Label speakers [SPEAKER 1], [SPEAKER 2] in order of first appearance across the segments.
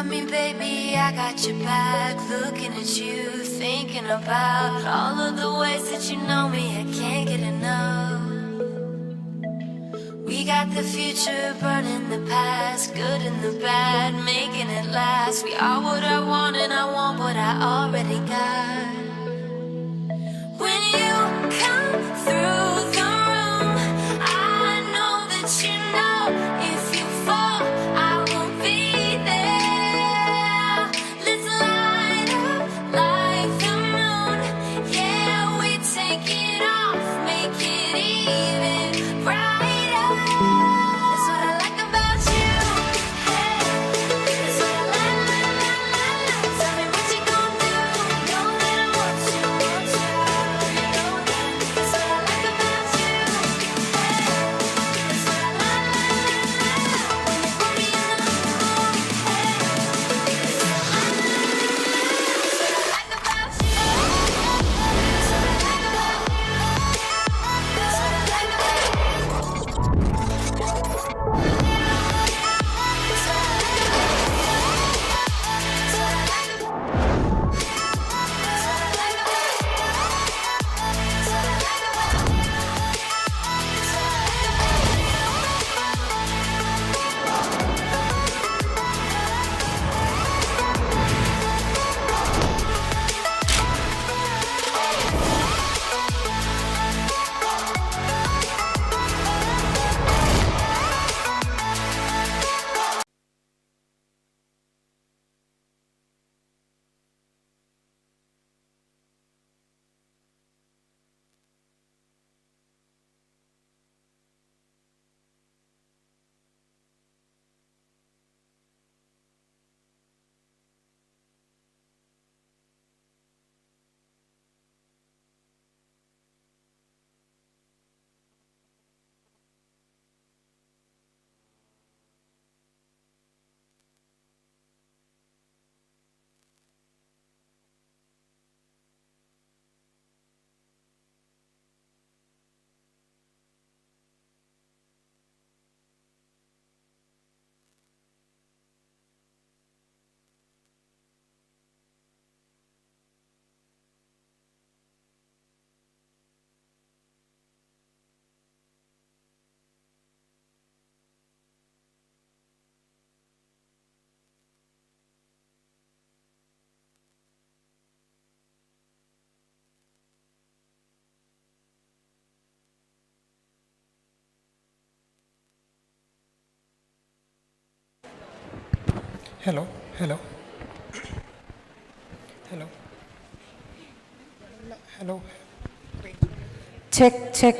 [SPEAKER 1] me, baby, I got your back. Looking at you, thinking about all of the ways that you know me. I can't get enough. We got the future burning the past, good and the bad, making it last. We are what I want and I want what I already got. When you come through the room, I know that you know if you fall, I will be there. Let's light up like the moon. Yeah, we take it off, make it even brighter. That's what I like about you. Hey, that's what I like. Tell me what you gon' do. Know that I want you, want you. You know that. That's what I like about you. Hey, that's what I like. When you put me in the mood. Hey, that's what I like. That's what I like about you. That's what I like about you. That's what I like about you.
[SPEAKER 2] Hello, hello, hello, hello.
[SPEAKER 3] Check, check.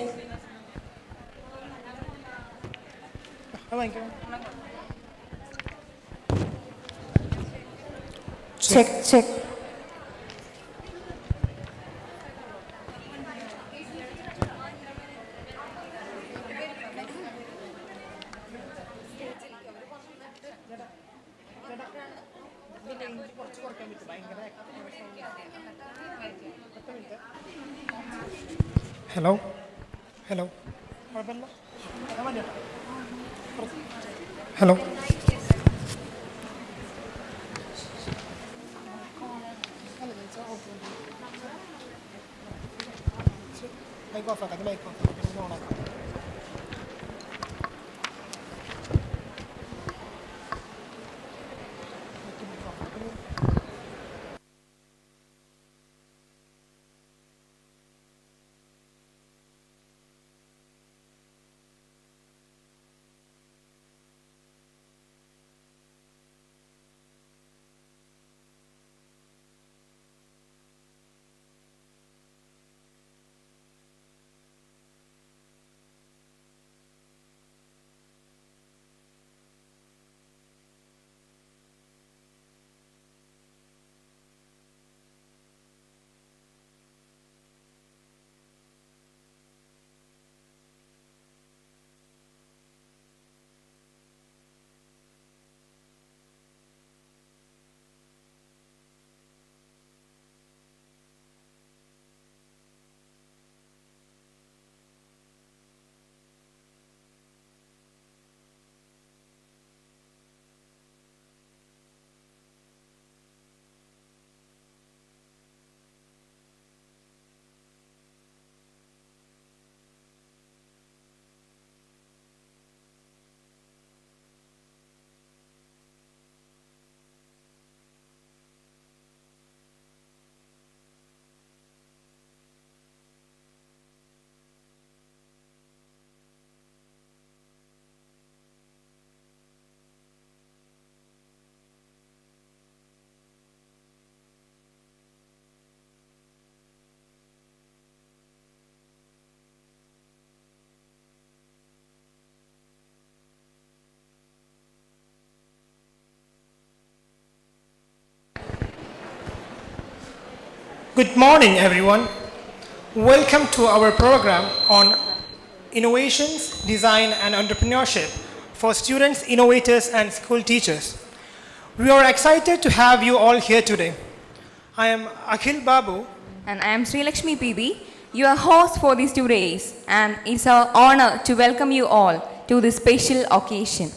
[SPEAKER 3] Check, check.
[SPEAKER 2] Hello, hello, hello. Mic off ആക്കാം, mic off ആക്കാം, പിന്നെ on ആക്കാം. Good morning, everyone. Welcome to our program on innovations, design, and entrepreneurship for students, innovators, and school teachers. We are excited to have you all here today. I am Akhil Babu.
[SPEAKER 3] And I am Sri Lakshmi PD, your host for these 2 days, and it's our honor to welcome you all to this special occasion.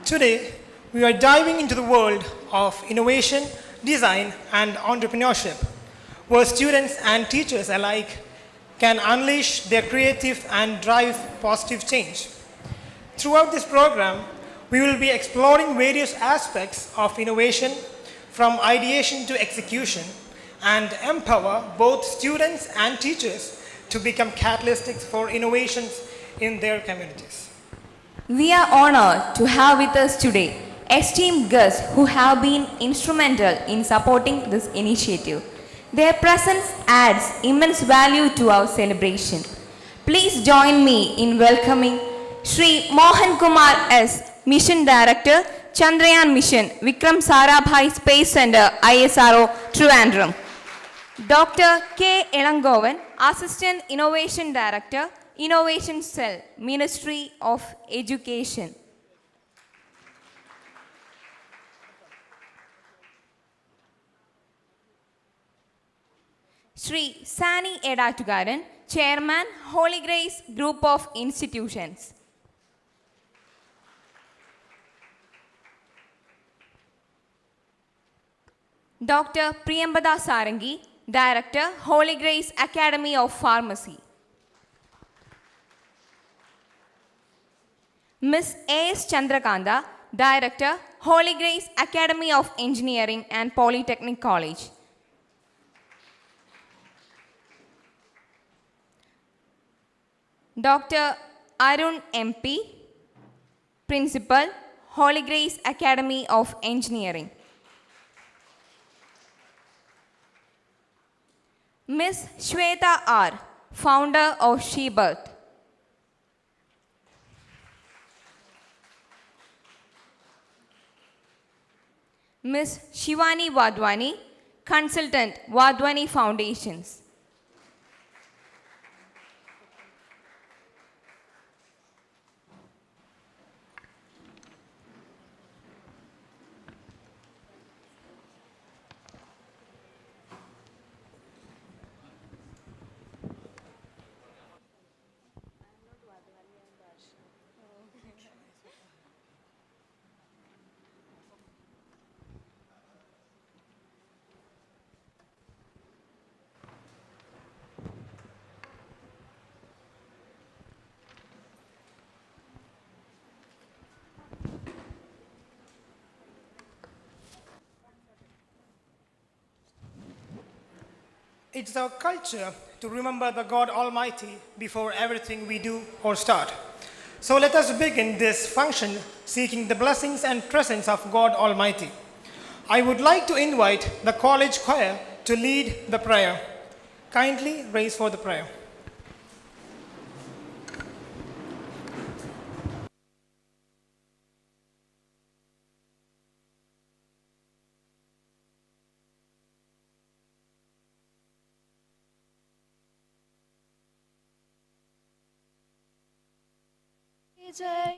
[SPEAKER 2] Today, we are diving into the world of innovation, design, and entrepreneurship, where students and teachers alike can unleash their creative and drive positive change. Throughout this program, we will be exploring various aspects of innovation from ideation to execution and empower both students and teachers to become catalysts for innovations in their communities.
[SPEAKER 3] We are honored to have with us today esteemed guests who have been instrumental in supporting this initiative. Their presence adds immense value to our celebration. Please join me in welcoming Sri Mohan Kumar S., Mission Director, Chandrayaan Mission, Vikram Sarabhai Space Center, ISRO, Trivandrum. Dr. K. Elangovan, Assistant Innovation Director, Innovation Cell, Ministry of Education. Sri Sani Edatugaran, Chairman, Holy Grace Group of Institutions. Dr. Priyambada Sarangi, Director, Holy Grace Academy of Pharmacy. Ms. A.S. Chandrakanta, Director, Holy Grace Academy of Engineering and Polytechnic College. Dr. Arun MP, Principal, Holy Grace Academy of Engineering. Ms. Shweta R., Founder of SheBirth. Ms. Shivani Wadhwani, Consultant, Wadhwani Foundations.
[SPEAKER 2] It's our culture to remember the God Almighty before everything we do or start. So let us begin this function seeking the blessings and presence of God Almighty. I would like to invite the college choir to lead the prayer. Kindly raise for the prayer.
[SPEAKER 4] जय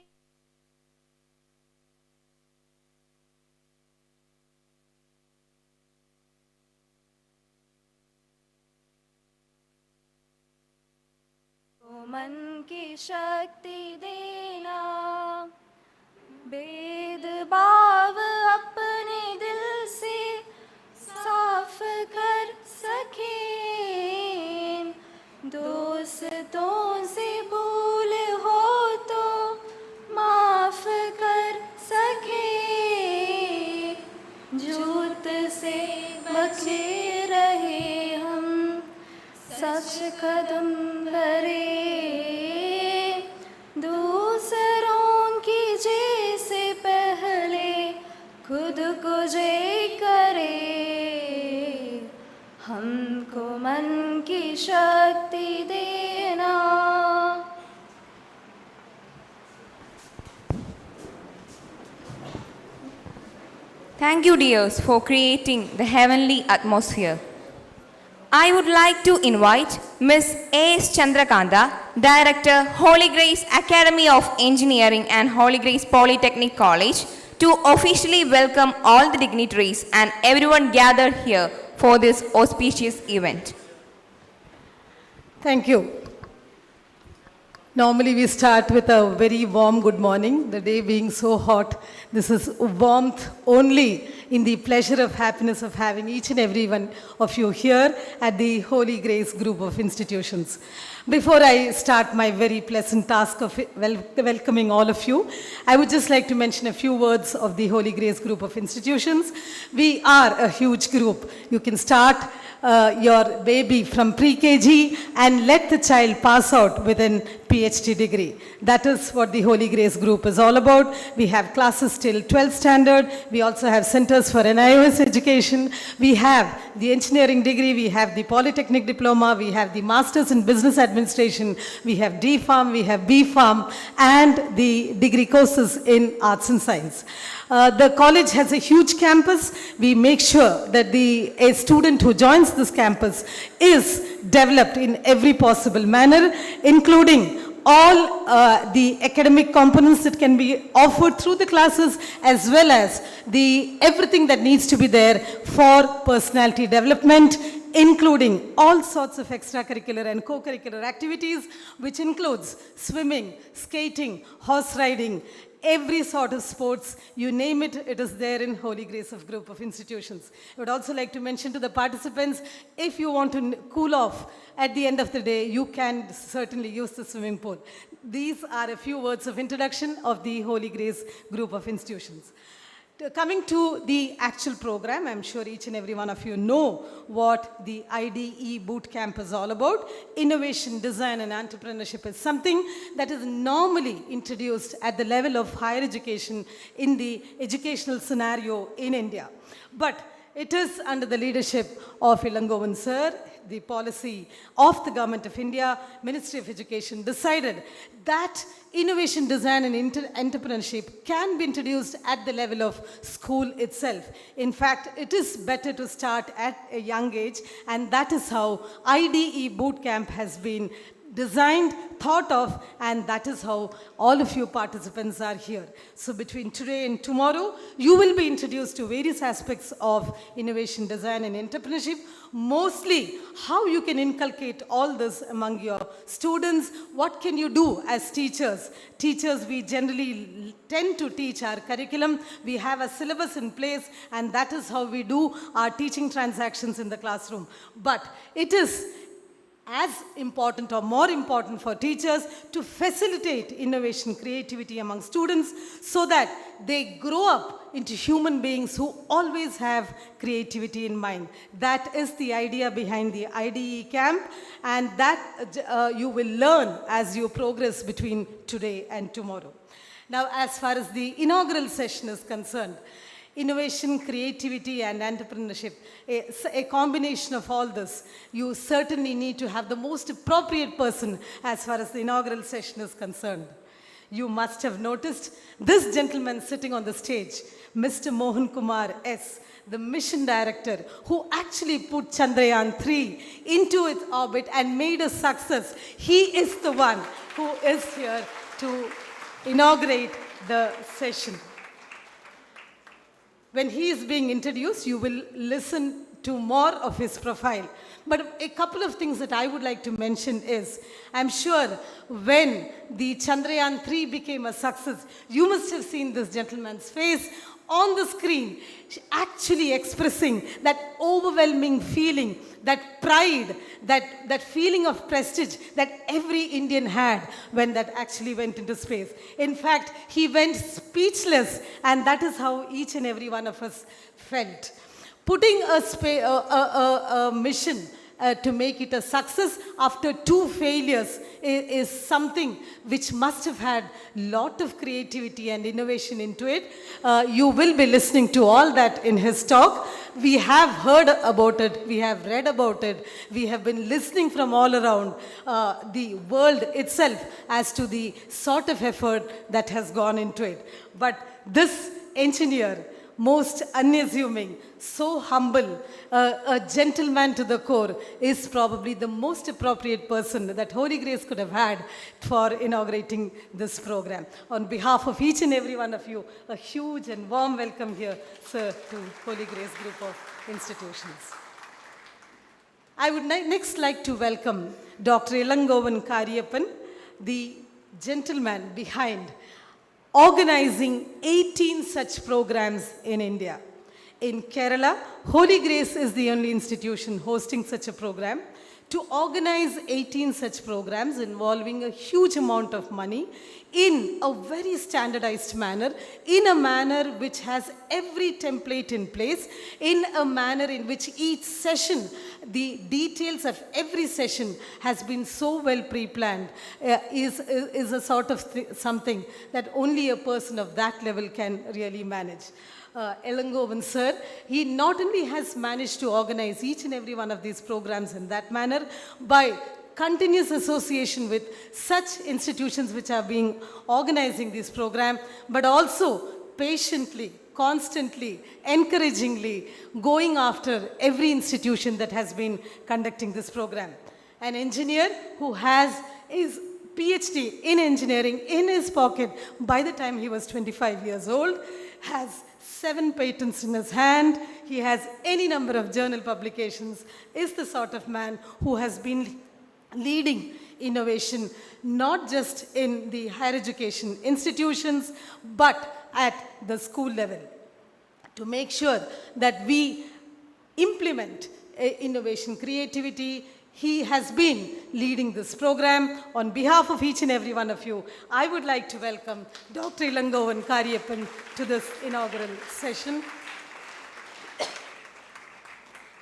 [SPEAKER 4] तो मन की शक्ति देना भेदभाव अपने दिल से साफ कर सकें दोस्तों से भूल हो तो माफ कर सके झूठ से बचे रहे हम सच कदम भरे दूसरों की जय से पहले खुद को जय करे हमको मन की शक्ति देना
[SPEAKER 3] Thank you, dears, for creating the heavenly atmosphere. I would like to invite Ms. A.S. Chandrakanta, Director, Holy Grace Academy of Engineering and Holy Grace Polytechnic College, to officially welcome all the dignitaries and everyone gathered here for this auspicious event.
[SPEAKER 5] Thank you. Normally we start with a very warm good morning, the day being so hot. This is warmth only in the pleasure of happiness of having each and every one of you here at the Holy Grace Group of Institutions. Before I start my very pleasant task of welcoming all of you, I would just like to mention a few words of the Holy Grace Group of Institutions. We are a huge group. You can start your baby from pre-KG and let the child pass out with an PhD degree. That is what the Holy Grace Group is all about. We have classes till 12th standard. We also have centers for NIOS education. We have the engineering degree. We have the polytechnic diploma. We have the masters in business administration. We have D Pharm. We have B Pharm, and the degree courses in arts and science. The college has a huge campus. We make sure that a student who joins this campus is developed in every possible manner, including all the academic components that can be offered through the classes, as well as everything that needs to be there for personality development, including all sorts of extracurricular and co-curricular activities, which includes swimming, skating, horse riding, every sort of sports, you name it, it is there in Holy Grace of Group of Institutions. I would also like to mention to the participants, if you want to cool off at the end of the day, you can certainly use the swimming pool. These are a few words of introduction of the Holy Grace Group of Institutions. Coming to the actual program, I'm sure each and every one of you know what the IDE Bootcamp is all about. Innovation, design and entrepreneurship is something that is normally introduced at the level of higher education in the educational scenario in India. But it is under the leadership of Ilangovan sir, the policy of the Government of India, Ministry of Education decided that innovation, design and entrepreneurship can be introduced at the level of school itself. In fact, it is better to start at a young age, and that is how IDE Bootcamp has been designed, thought of, and that is how all of you participants are here. So between today and tomorrow, you will be introduced to various aspects of innovation, design and entrepreneurship, mostly how you can inculcate all this among your students. What can you do as teachers? Teachers, we generally tend to teach our curriculum. We have a syllabus in place, and that is how we do our teaching transactions in the classroom. But it is as important or more important for teachers to facilitate innovation, creativity among students so that they grow up into human beings who always have creativity in mind. That is the idea behind the IDE camp, and that you will learn as you progress between today and tomorrow. Now, as far as the inaugural session is concerned, innovation, creativity and entrepreneurship, a combination of all this, you certainly need to have the most appropriate person as far as the inaugural session is concerned. You must have noticed this gentleman sitting on the stage, Mr. Mohan Kumar S., the mission director who actually put Chandrayaan 3 into its orbit and made a success. He is the one who is here to inaugurate the session. When he is being introduced, you will listen to more of his profile. But a couple of things that I would like to mention is, I'm sure when the Chandrayaan 3 became a success, you must have seen this gentleman's face on the screen, actually expressing that overwhelming feeling, that pride, that feeling of prestige that every Indian had when that actually went into space. In fact, he went speechless, and that is how each and every one of us felt. Putting a mission to make it a success after 2 failures is something which must have had lot of creativity and innovation into it. You will be listening to all that in his talk. We have heard about it, we have read about it, we have been listening from all around the world itself as to the sort of effort that has gone into it. But this engineer most unassuming, so humble, a gentleman to the core, is probably the most appropriate person that Holy Grace could have had for inaugurating this program. On behalf of each and every one of you, a huge and warm welcome here, sir, to Holy Grace Group of Institutions. I would next like to welcome Dr. Ilangovan Kariyappan, the gentleman behind organizing 18 such programs in India. In Kerala, Holy Grace is the only institution hosting such a program. To organize 18 such programs involving a huge amount of money in a very standardized manner, in a manner which has every template in place, in a manner in which each session, the details of every session has been so well pre-planned, is a sort of something that only a person of that level can really manage. Ilangovan sir, he not only has managed to organize each and every one of these programs in that manner by continuous association with such institutions which are being organizing this program, but also patiently, constantly, encouragingly going after every institution that has been conducting this program. An engineer who has his PhD in engineering in his pocket by the time he was 25 years old, has 7 patents in his hand, he has any number of journal publications, is the sort of man who has been leading innovation not just in the higher education institutions but at the school level to make sure that we implement innovation creativity. He has been leading this program. On behalf of each and every one of you, I would like to welcome Dr. Ilangovan Kariyappan to this inaugural session,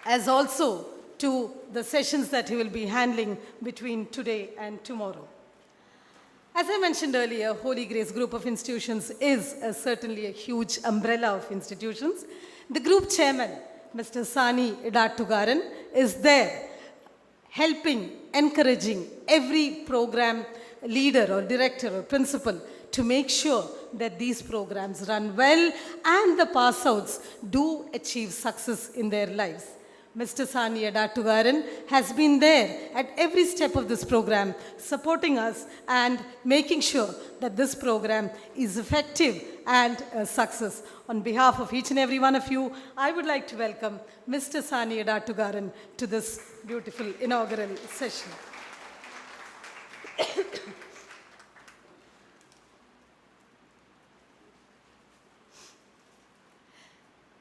[SPEAKER 5] as also to the sessions that he will be handling between today and tomorrow. As I mentioned earlier, Holy Grace Group of Institutions is certainly a huge umbrella of institutions. The group chairman, Mr. Sani Idattugaran, is there helping, encouraging every program leader or director or principal to make sure that these programs run well and the pass-outs do achieve success in their lives. Mr. Sani Idattugaran has been there at every step of this program, supporting us and making sure that this program is effective and a success. On behalf of each and every one of you, I would like to welcome Mr. Sani Idattugaran to this beautiful inaugural session.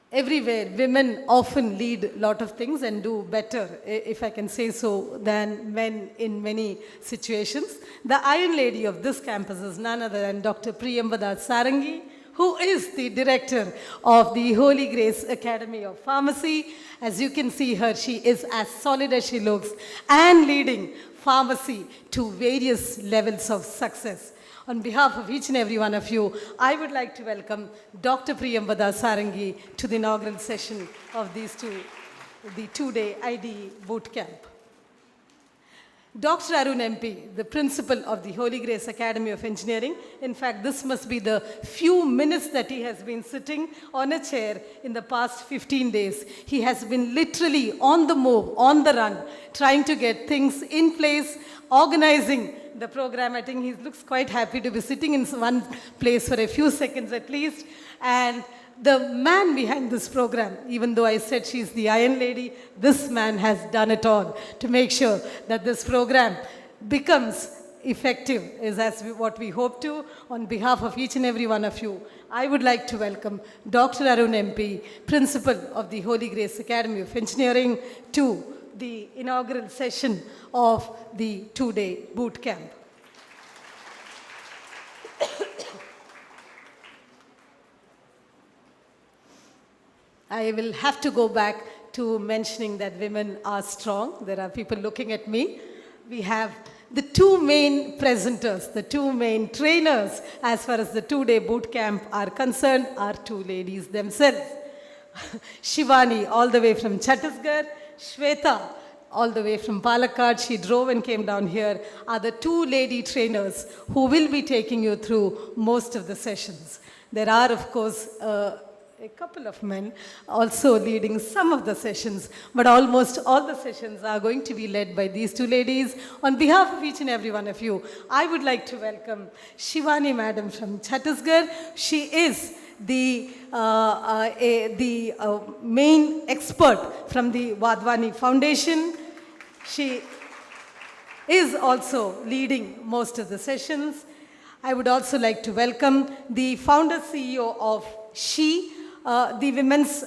[SPEAKER 5] Everywhere, women often lead a lot of things and do better, if I can say so, than men in many situations. The Iron Lady of this campus is none other than Dr. Priyambada Sarangi, who is the director of the Holy Grace Academy of Pharmacy. As you can see her, she is as solid as she looks and leading pharmacy to various levels of success. On behalf of each and every one of you, I would like to welcome Dr. Priyambada Sarangi to the inaugural session of the 2-day IDE Bootcamp. Dr. Arun MP, the principal of the Holy Grace Academy of Engineering, in fact, this must be the few minutes that he has been sitting on a chair in the past 15 days. He has been literally on the move, on the run, trying to get things in place, organizing the program. I think he looks quite happy to be sitting in one place for a few seconds at least. And the man behind this program, even though I said she's the Iron Lady, this man has done it all to make sure that this program becomes effective, is what we hope to. On behalf of each and every one of you, I would like to welcome Dr. Arun MP, Principal of the Holy Grace Academy of Engineering, to the inaugural session of the 2-day boot camp. I will have to go back to mentioning that women are strong. There are people looking at me. We have the 2 main presenters, the 2 main trainers as far as the 2-day boot camp are concerned are 2 ladies themselves. Shivani, all the way from Chhattisgarh, Shweta, all the way from Palakkad, she drove and came down here, are the 2 lady trainers who will be taking you through most of the sessions. There are, of course, a couple of men also leading some of the sessions, but almost all the sessions are going to be led by these two ladies. On behalf of each and every one of you, I would like to welcome Shivani Madam from Chhattisgarh. She is the main expert from the Wadhwani Foundation. She is also leading most of the sessions. I would also like to welcome the founder CEO of SHE, the women's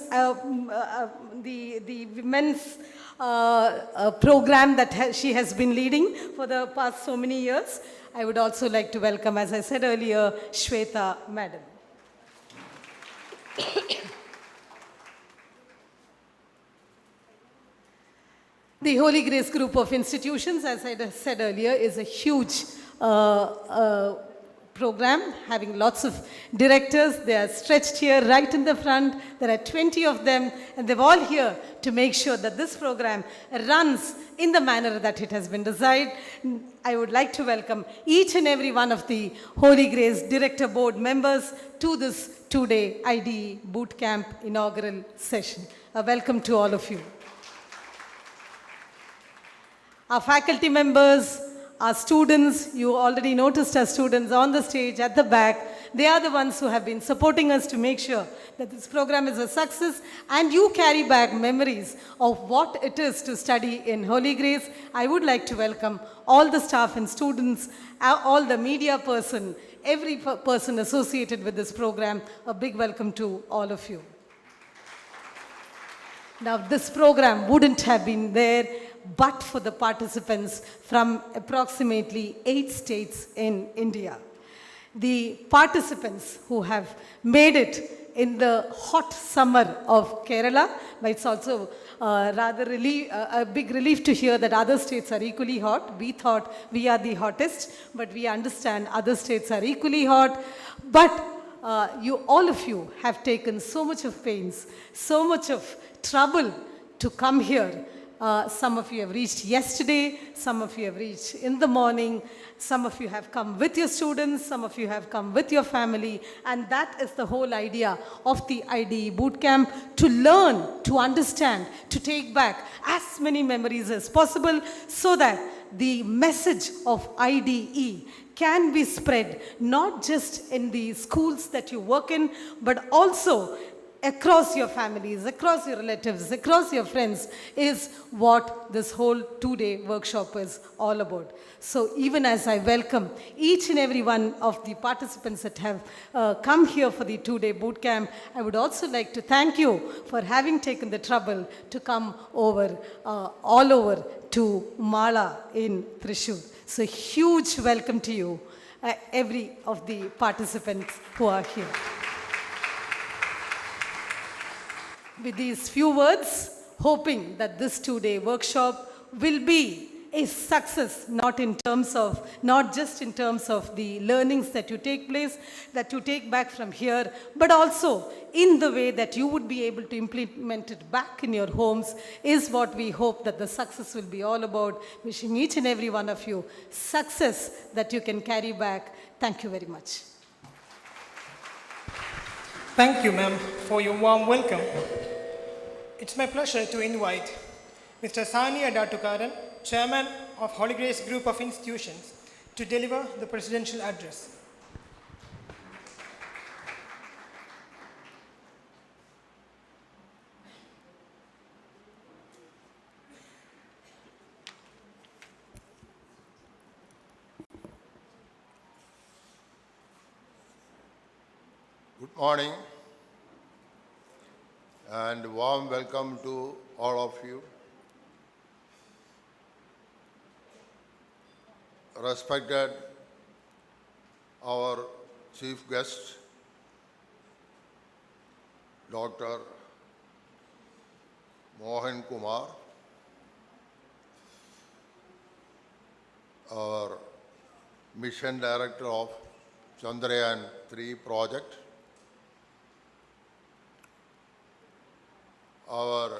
[SPEAKER 5] program that she has been leading for the past so many years. I would also like to welcome, as I said earlier, Shweta Madam. The Holy Grace Group of Institutions, as I said earlier, is a huge program having lots of directors. They are stretched here right in the front. There are 20 of them, and they're all here to make sure that this program runs in the manner that it has been designed. I would like to welcome each and every one of the Holy Grace Director Board members to this two-day IDE Bootcamp inaugural session. A welcome to all of you. Our faculty members, our students, you already noticed our students on the stage at the back. They are the ones who have been supporting us to make sure that this program is a success and you carry back memories of what it is to study in Holy Grace. I would like to welcome all the staff and students, all the media person, every person associated with this program. A big welcome to all of you. Now, this program wouldn't have been there but for the participants from approximately 8 states in India. The participants who have made it in the hot summer of Kerala, but it's also a big relief to hear that other states are equally hot. We thought we are the hottest, but we understand other states are equally hot. But all of you have taken so much of pains, so much of trouble to come here. Some of you have reached yesterday, some of you have reached in the morning, some of you have come with your students, some of you have come with your family, and that is the whole idea of the IDE Bootcamp, to learn, to understand, to take back as many memories as possible so that the message of IDE can be spread not just in the schools that you work in, but also across your families, across your relatives, across your friends, is what this whole two-day workshop is all about. So even as I welcome each and every one of the participants that have come here for the two-day bootcamp, I would also like to thank you for having taken the trouble to come over, all over to Mala in Thrissur. So huge welcome to you, every of the participants who are here. With these few words, hoping that this two-day workshop will be a success, not just in terms of the learnings that you take back from here, but also in the way that you would be able to implement it back in your homes, is what we hope that the success will be all about. Wishing each and every one of you success that you can carry back. Thank you very much.
[SPEAKER 2] Thank you, ma'am, for your warm welcome. It's my pleasure to invite Mr. Sania Datukaran, Chairman of Holy Grace Group of Institutions, to deliver the presidential address.
[SPEAKER 6] Good morning and warm welcome to all of you. Respected our chief guest, Dr. Mohan Kumar, our mission director of Chandrayaan 3 project, our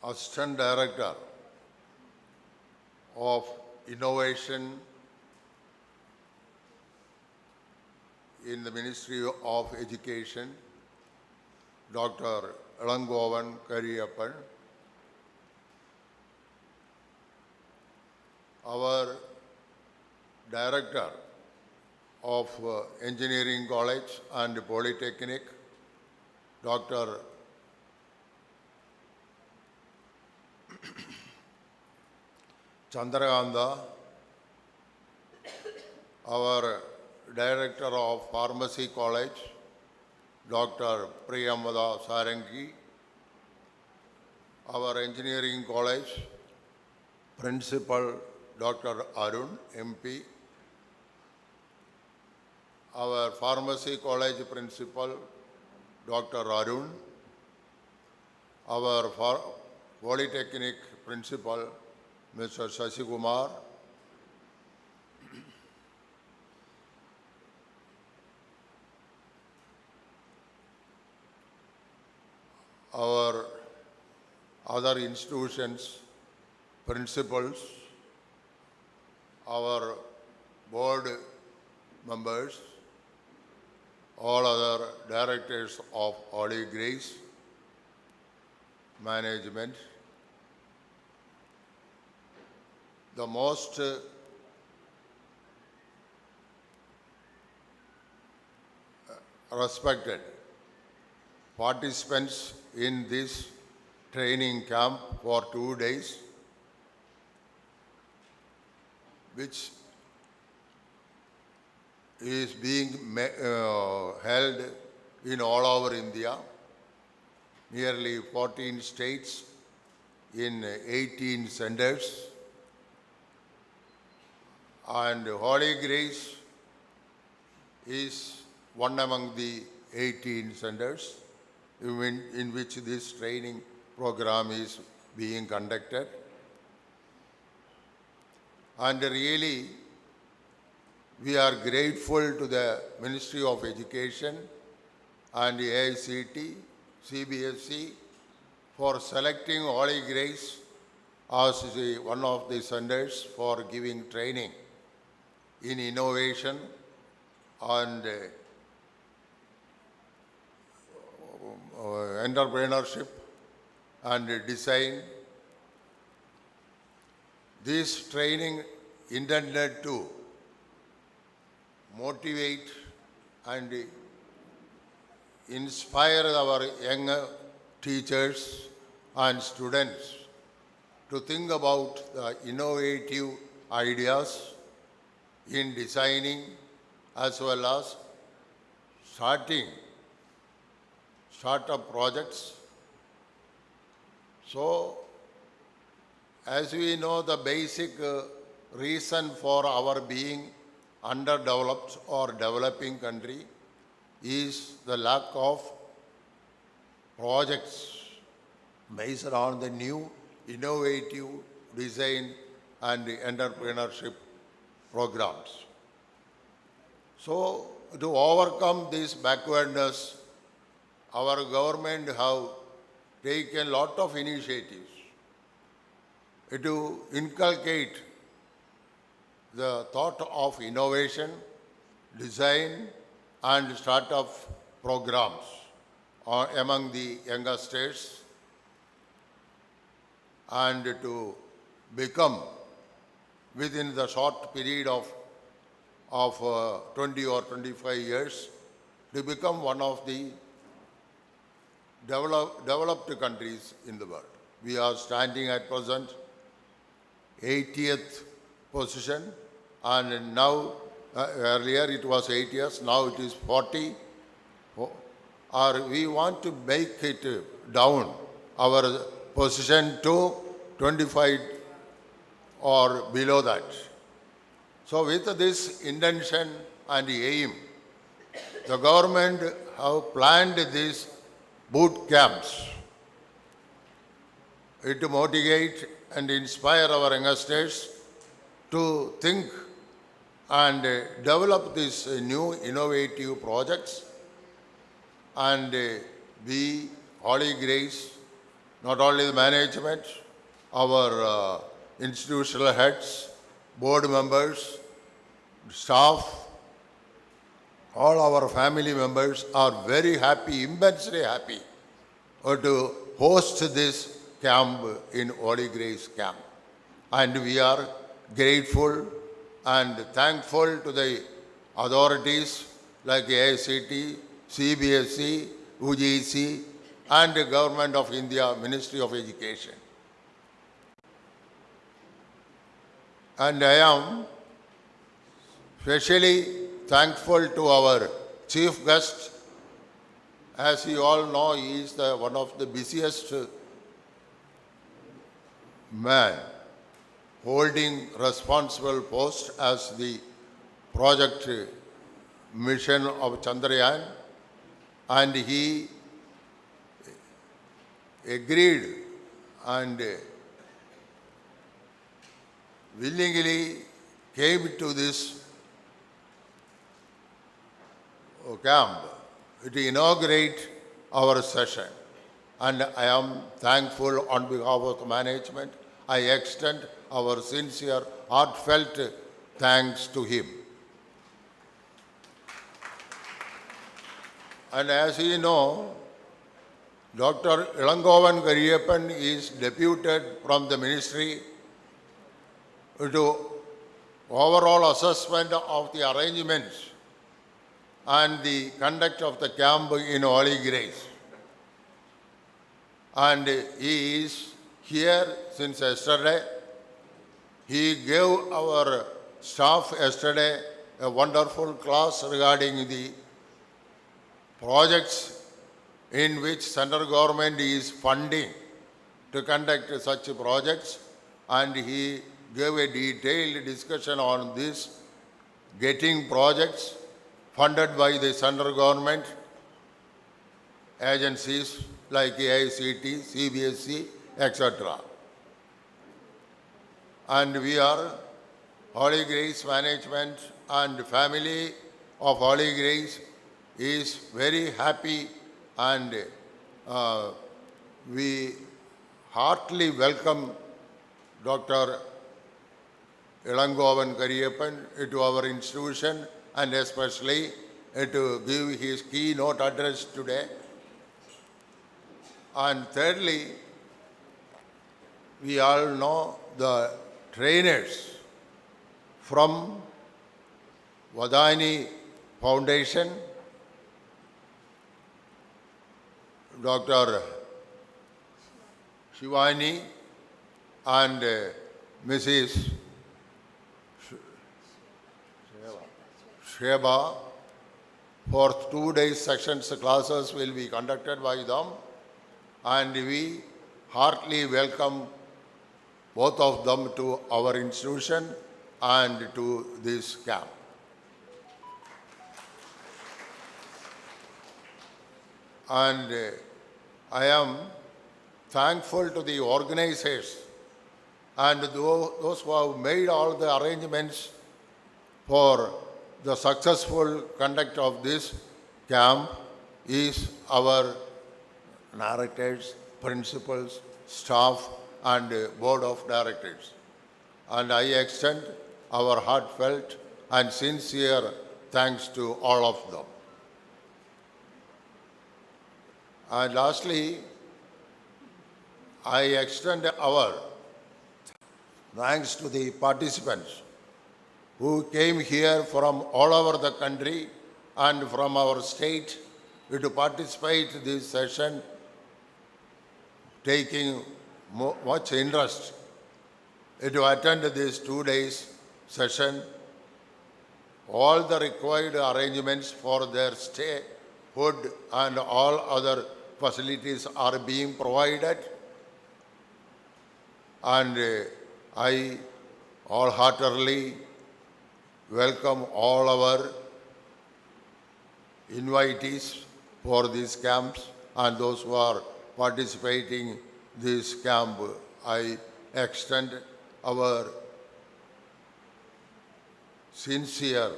[SPEAKER 6] assistant director of innovation in the Ministry of Education, Dr. Elangovan Kariyappan, our Director of Engineering College and Polytechnic, Dr. Chandrakanta, our Director of Pharmacy College, Dr. Priyamada Sarangi, our Engineering College Principal, Dr. Arun, MP, our Pharmacy College Principal, Dr. Arun, our Polytechnic Principal, Mr. Shashikumar, our other institutions, principals, our board members, all other directors of Holy Grace Management, the most respected participants in this training camp for 2 days, which is being held in all over India, nearly 14 states in 18 centers. And Holy Grace is one among the 18 centers in which this training program is being conducted. And really, we are grateful to the Ministry of Education and the AICT, CBSE for selecting Holy Grace as one of the centers for giving training in innovation and entrepreneurship and design. This training intended to motivate and inspire our young teachers and students to think about the innovative ideas in designing as well as startup projects. So, as we know, the basic reason for our being underdeveloped or developing country is the lack of projects based on the new innovative design and entrepreneurship programs. So, to overcome this backwardness, our government have taken a lot of initiatives to inculcate the thought of innovation, design and startup programs among the youngsters, and to become within the short period of 20 or 25 years to become one of the developed countries in the world. We are standing at present 80th position, and now earlier it was 8 years, now it is 40. Or we want to make it down our position to 25 or below that. So with this intention and aim, the government have planned these boot camps to motivate and inspire our youngsters to think and develop these new innovative projects, and we, Holy Grace, not only the management, our institutional heads, board members, staff, all our family members are very happy, immensely happy to host this camp in Holy Grace Camp. And we are grateful and thankful to the authorities like AICT, CBSE, UGC, and the Government of India, Ministry of Education. And I am especially thankful to our chief guest. As you all know, he is one of the busiest man holding responsible post as the project mission of Chandrayaan, and he agreed and willingly came to this camp to inaugurate our session. And I am thankful on behalf of the management. I extend our sincere, heartfelt thanks to him. And as you know, Dr. Ilangovan Kariyappan is deputed from the ministry to overall assessment of the arrangements and the conduct of the camp in Holy Grace. And he is here since yesterday. He gave our staff yesterday a wonderful class regarding the projects in which central government is funding to conduct such projects, and he gave a detailed discussion on this, getting projects funded by the central government agencies like AICT, CBSE, etc. And we are Holy Grace management and family of Holy Grace is very happy, and we heartily welcome Dr. Ilangovan Kariyappan to our institution, and especially to give his keynote address today. And thirdly, we all know the trainers from Vadani Foundation, Dr. Shivani and Mrs. Sheba. For 2 days sessions, classes will be conducted by them, and we heartily welcome both of them to our institution and to this camp. And I am thankful to the organizers and those who have made all the arrangements for the successful conduct of this camp is our narrators, principals, staff, and board of directors. And I extend our heartfelt and sincere thanks to all of them. And lastly, I extend our thanks to the participants who came here from all over the country and from our state to participate in this session, taking much interest to attend this 2 days session. All the required arrangements for their stay, food, and all other facilities are being provided. And I wholeheartedly welcome all our invitees for these camps and those who are participating this camp. I extend our sincere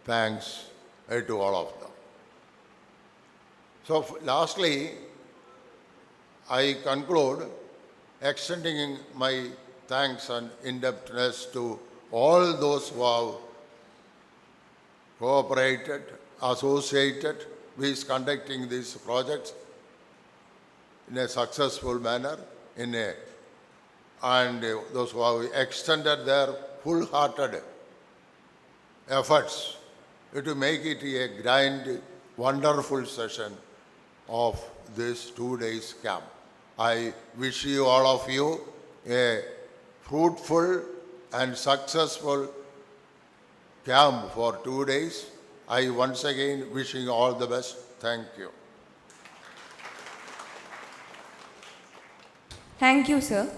[SPEAKER 6] thanks to all of them. So lastly, I conclude extending my thanks and indebtedness to all those who have cooperated associated who is conducting these projects in a successful manner, and those who have extended their full-hearted efforts to make it a grand, wonderful session of this 2 days camp. I wish you all of you a fruitful and successful camp for 2 days. I once again wishing you all the best. Thank you.
[SPEAKER 3] Thank you, sir.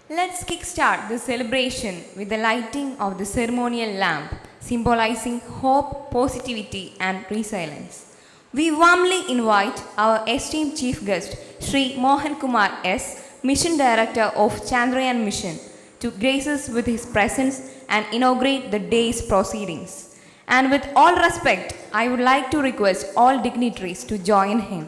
[SPEAKER 3] Let's kickstart the celebration with the lighting of the ceremonial lamp, symbolizing hope, positivity, and resilience. We warmly invite our esteemed chief guest, Sri Mohan Kumar S., Mission Director of Chandrayaan Mission, to grace us with his presence and inaugurate the day's proceedings. And with all respect, I would like to request all dignitaries to join him.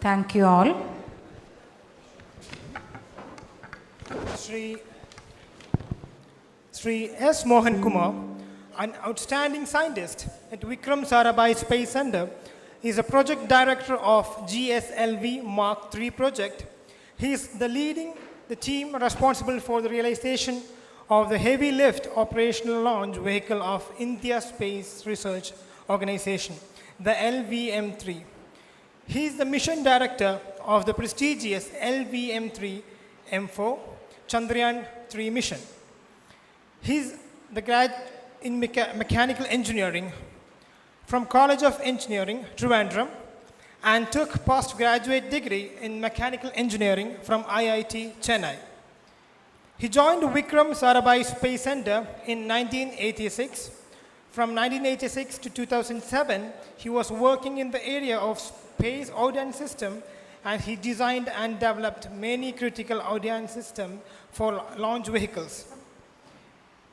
[SPEAKER 7] Thank you all.
[SPEAKER 2] Sri S. Mohan Kumar, an outstanding scientist at Vikram Sarabhai Space Center, is a project director of GSLV Mark III project. He is leading the team responsible for the realization of the heavy lift operational launch vehicle of India Space Research Organization, the LVM-3. He is the mission director of the prestigious LVM-3 M4 Chandrayaan-3 mission. He is the grad in mechanical engineering from College of Engineering, Trivandrum, and took postgraduate degree in mechanical engineering from IIT, Chennai. He joined Vikram Sarabhai Space Center in 1986. From 1986 to 2007, he was working in the area of space ordnance system, and he designed and developed many critical ordnance systems for launch vehicles.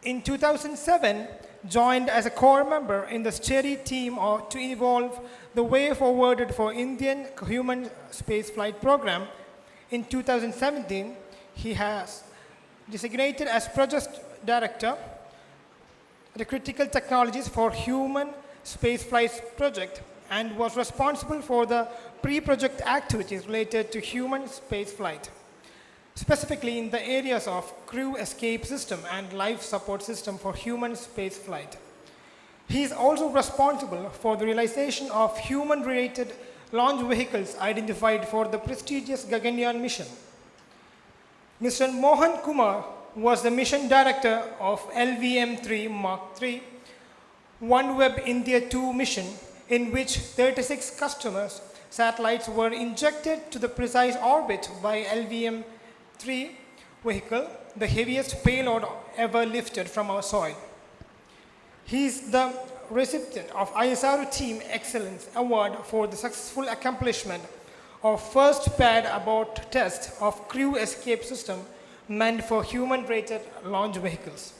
[SPEAKER 2] In 2007, joined as a core member in the steady team to evolve the way forward for Indian human spaceflight program. In 2017, he has designated as project director the critical technologies for human spaceflight project, and was responsible for the pre-project activities related to human spaceflight, specifically in the areas of crew escape system and life support system for human spaceflight. He is also responsible for the realization of human-related launch vehicles identified for the prestigious Gaganyaan mission. Mr. Mohan Kumar was the mission director of LVM-3 Mark III, OneWeb India 2 mission, in which 36 customers' satellites were injected to the precise orbit by LVM-3 vehicle, the heaviest payload ever lifted from our soil. He is the recipient of ISRO Team Excellence Award for the successful accomplishment of first pad abort test of crew escape system meant for human-rated launch vehicles.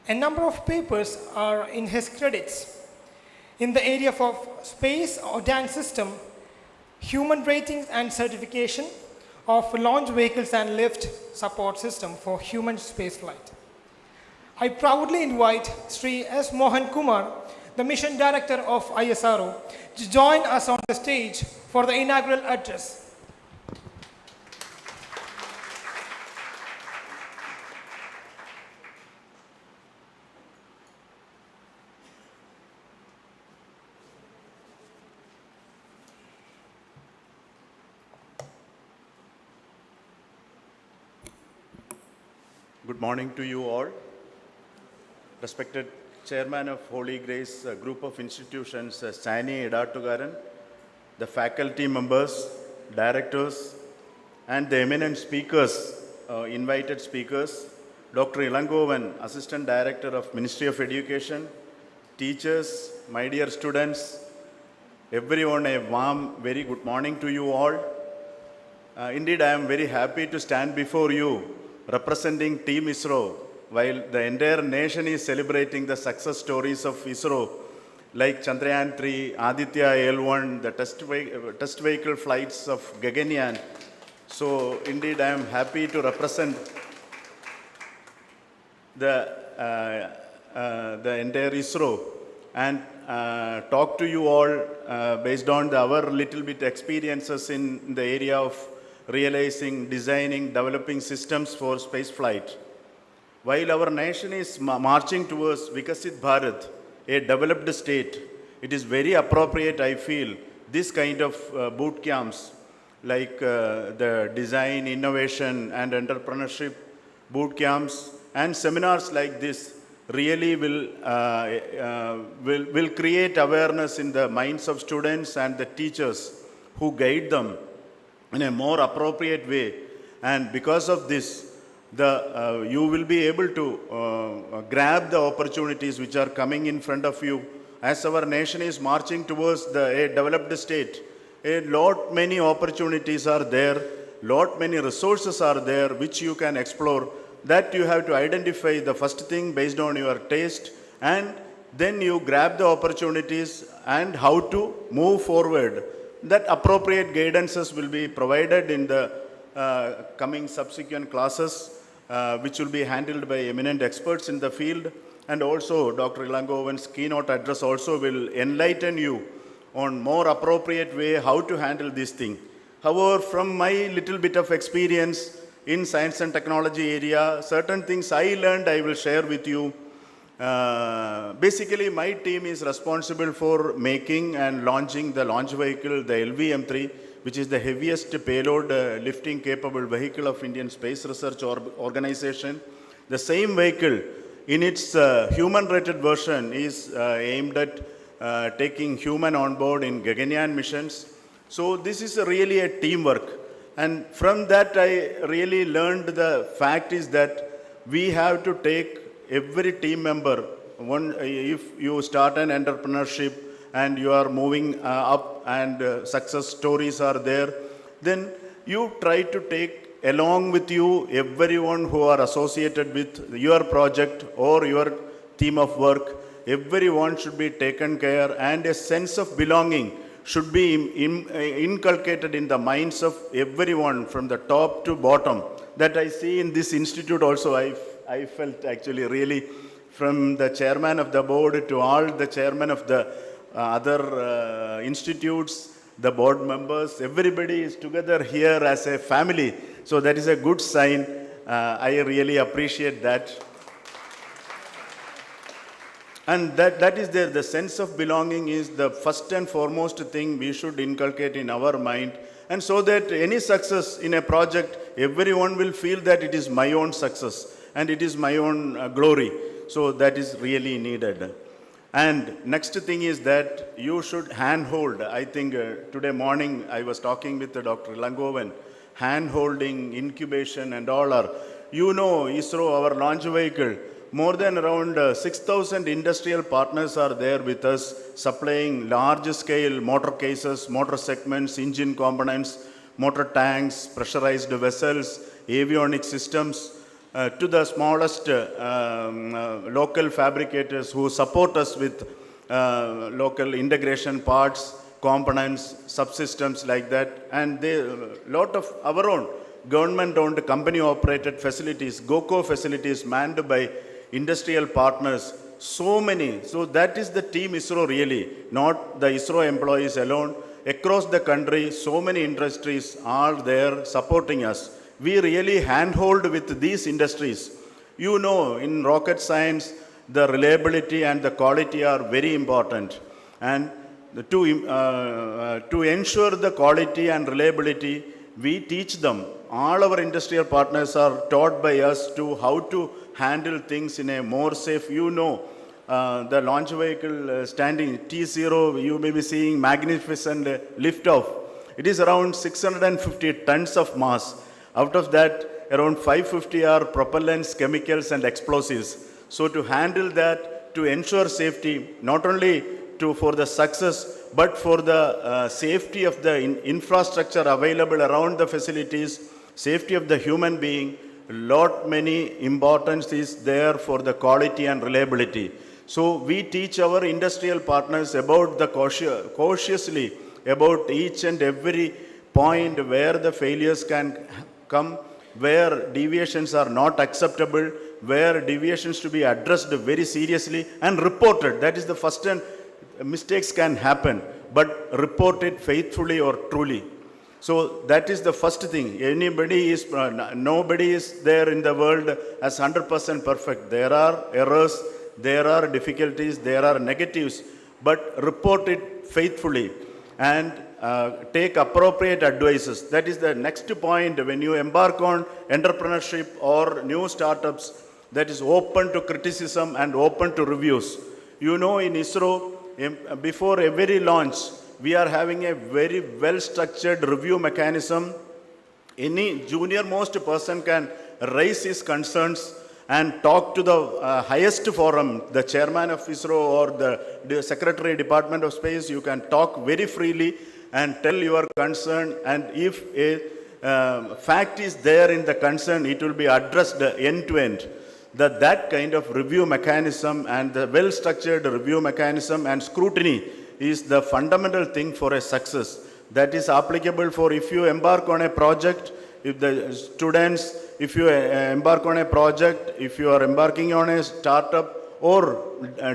[SPEAKER 2] A number of papers are in his credits in the area of space or dance system, human ratings and certification of launch vehicles and lift support system for human spaceflight. I proudly invite Sri S. Mohan Kumar, the Mission Director of ISRO, to join us on the stage for the inaugural address.
[SPEAKER 8] Good morning to you all. Respected Chairman of Holy Grace Group of Institutions, Sani Edatugaran, the faculty members, directors, and the eminent speakers, invited speakers, Dr. Ilangovan, Assistant Director of Ministry of Education, teachers, my dear students, everyone a warm, very good morning to you all. Indeed, I am very happy to stand before you representing Team ISRO while the entire nation is celebrating the success stories of ISRO like Chandrayaan 3, Aditya L1, the test vehicle flights of Gaganyaan. So indeed, I am happy to represent the entire ISRO and talk to you all based on our little bit experiences in the area of realizing, designing, developing systems for space flight. While our nation is marching towards Vikasit Bharat, a developed state, it is very appropriate, I feel, this kind of boot camps like the design, innovation and entrepreneurship boot camps and seminars like this really will create awareness in the minds of students and the teachers who guide them in a more appropriate way. And because of this, you will be able to grab the opportunities which are coming in front of you as our nation is marching towards a developed state. A lot many opportunities are there, lot many resources are there which you can explore. That you have to identify the first thing based on your taste, and then you grab the opportunities and how to move forward. That appropriate guidances will be provided in the coming subsequent classes, which will be handled by eminent experts in the field. And also Dr. Ilangovan's keynote address also will enlighten you on more appropriate way how to handle this thing. However, from my little bit of experience in science and technology area, certain things I learned I will share with you. Basically, my team is responsible for making and launching the launch vehicle, the LVM-3, which is the heaviest payload lifting capable vehicle of Indian Space Research Organization. The same vehicle in its human-rated version is aimed at taking human on board in Gaganyaan missions. So this is really a teamwork. And from that I really learned the fact is that we have to take every team member, if you start an entrepreneurship and you are moving up and success stories are there, then you try to take along with you everyone who are associated with your project or your theme of work. Everyone should be taken care and a sense of belonging should be inculcated in the minds of everyone from the top to bottom. That I see in this institute also. I felt actually really from the chairman of the board to all the chairman of the other institutes, the board members, everybody is together here as a family. So that is a good sign. I really appreciate that. And that is there. The sense of belonging is the first and foremost thing we should inculcate in our mind and so that any success in a project, everyone will feel that it is my own success and it is my own glory. So that is really needed. And next thing is that you should handhold. I think today morning I was talking with Dr. Langovan, hand-holding, incubation and all are, you know, ISRO, our launch vehicle, more than around 6,000 industrial partners are there with us, supplying large-scale motor cases, motor segments, engine components, motor tanks, pressurized vessels, avionics systems, to the smallest local fabricators who support us with local integration parts, components, subsystems like that, and a lot of our own government-owned company-operated facilities, GOCO facilities manned by industrial partners, so many. So that is the team ISRO really, not the ISRO employees alone. Across the country, so many industries are there supporting us. We really handhold with these industries. You know, in rocket science, the reliability and the quality are very important. And to ensure the quality and reliability, we teach them. All our industrial partners are taught by us to how to handle things in a more safe, you know, the launch vehicle standing T0, you may be seeing magnificent lift-off. It is around 650 tons of mass. Out of that, around 550 are propellants, chemicals and explosives. So to handle that, to ensure safety, not only for the success, but for the safety of the infrastructure available around the facilities, safety of the human being, many importance is there for the quality and reliability. So we teach our industrial partners about the cautiously about each and every point where the failures can come, where deviations are not acceptable, where deviations to be addressed very seriously and reported. That is the first, and mistakes can happen, but report it faithfully or truly. So that is the first thing. Nobody is there in the world as 100% perfect. There are errors, there are difficulties, there are negatives, but report it faithfully and take appropriate advices. That is the next point when you embark on entrepreneurship or new startups, that is open to criticism and open to reviews. You know, in ISRO, before every launch, we are having a very well-structured review mechanism. Any junior most person can raise his concerns and talk to the highest forum, the chairman of ISRO or the secretary Department of Space. You can talk very freely and tell your concern, and if a fact is there in the concern, it will be addressed end to end. That kind of review mechanism and the well-structured review mechanism and scrutiny is the fundamental thing for a success. That is applicable for if you embark on a project, if the students, if you embark on a project, if you are embarking on a startup or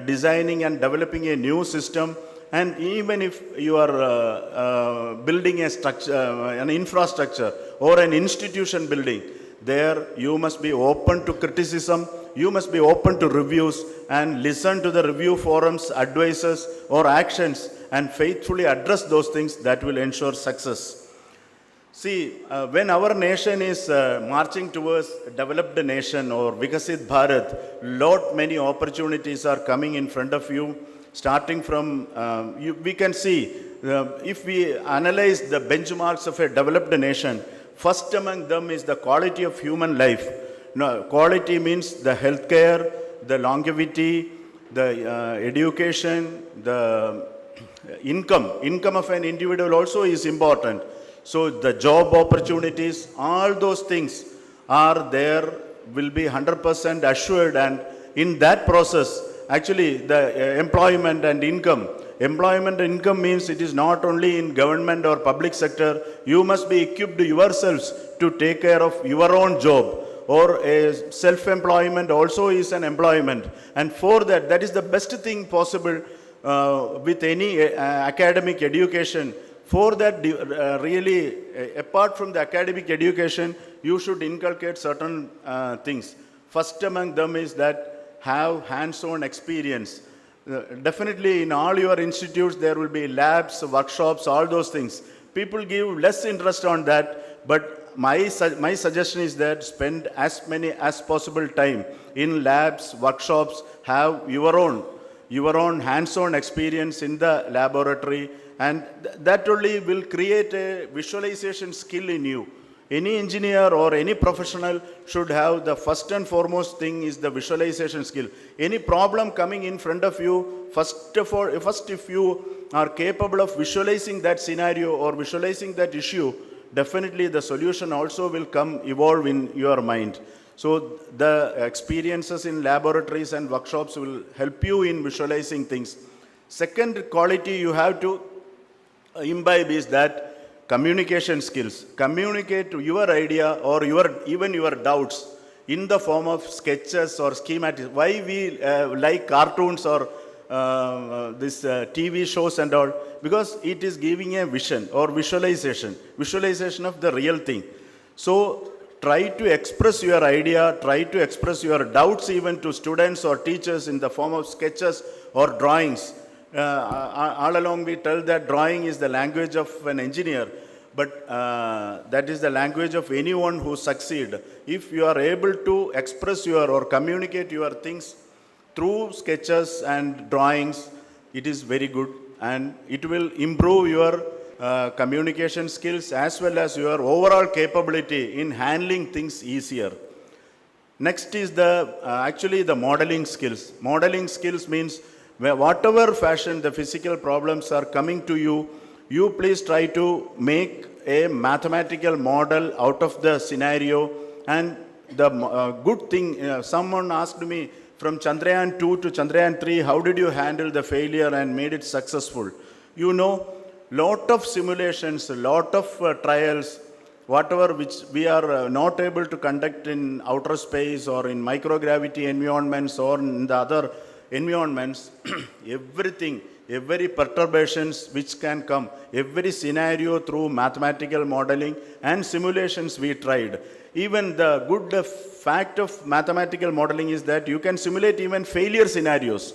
[SPEAKER 8] designing and developing a new system, and even if you are building a structure, an infrastructure or an institution building, there you must be open to criticism, you must be open to reviews and listen to the review forums, advices or actions and faithfully address those things that will ensure success. See, when our nation is marching towards developed nation or Vikasit Bharat, many opportunities are coming in front of you. Starting from, we can see, if we analyze the benchmarks of a developed nation, first among them is the quality of human life. No, quality means the healthcare, the longevity, the education, the income of an individual also is important. So the job opportunities, all those things are there, will be 100% assured, and in that process, actually the employment and income. Employment and income means it is not only in government or public sector, you must be equipped yourselves to take care of your own job, or a self-employment also is an employment. And for that, that is the best thing possible with any academic education. For that, really, apart from the academic education, you should inculcate certain things. First among them is that have hands-on experience. Definitely in all your institutes, there will be labs, workshops, all those things. people give less interest on that, but my suggestion is that spend as many as possible time in labs, workshops, have your own hands-on experience in the laboratory, and that only will create a visualization skill in you. Any engineer or any professional should have the first and foremost thing is the visualization skill. Any problem coming in front of you, first if you are capable of visualizing that scenario or visualizing that issue, definitely the solution also will evolve in your mind. So the experiences in laboratories and workshops will help you in visualizing things. Second quality you have to imbibe is that communication skills. Communicate your idea or even your doubts in the form of sketches or schematics. Why we like cartoons or this TV shows and all? Because it is giving a vision or visualization of the real thing. So try to express your idea, try to express your doubts even to students or teachers in the form of sketches or drawings. All along we tell that drawing is the language of an engineer, but that is the language of anyone who succeed. If you are able to express or communicate your things through sketches and drawings, it is very good, and it will improve your communication skills as well as your overall capability in handling things easier. Next is actually the modeling skills. Modeling skills means whatever fashion the physical problems are coming to you, you please try to make a mathematical model out of the scenario. And the good thing, someone asked me, from Chandrayaan 2 to Chandrayaan 3, how did you handle the failure and made it successful? You know, lot of simulations, lot of trials, whatever which we are not able to conduct in outer space or in microgravity environments or in the other environments, everything, every perturbations which can come, every scenario through mathematical modeling and simulations we tried. Even the good fact of mathematical modeling is that you can simulate even failure scenarios.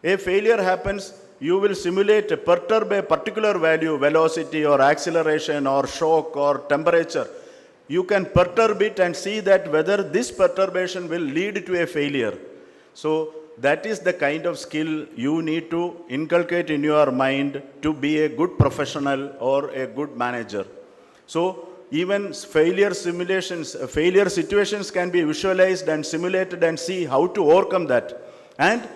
[SPEAKER 8] A failure happens, you will simulate perturb a particular value, velocity or acceleration or shock or temperature. You can perturb it and see that whether this perturbation will lead to a failure. So that is the kind of skill you need to inculcate in your mind to be a good professional or a good manager. So even failure simulations, failure situations can be visualized and simulated and see how to overcome that. And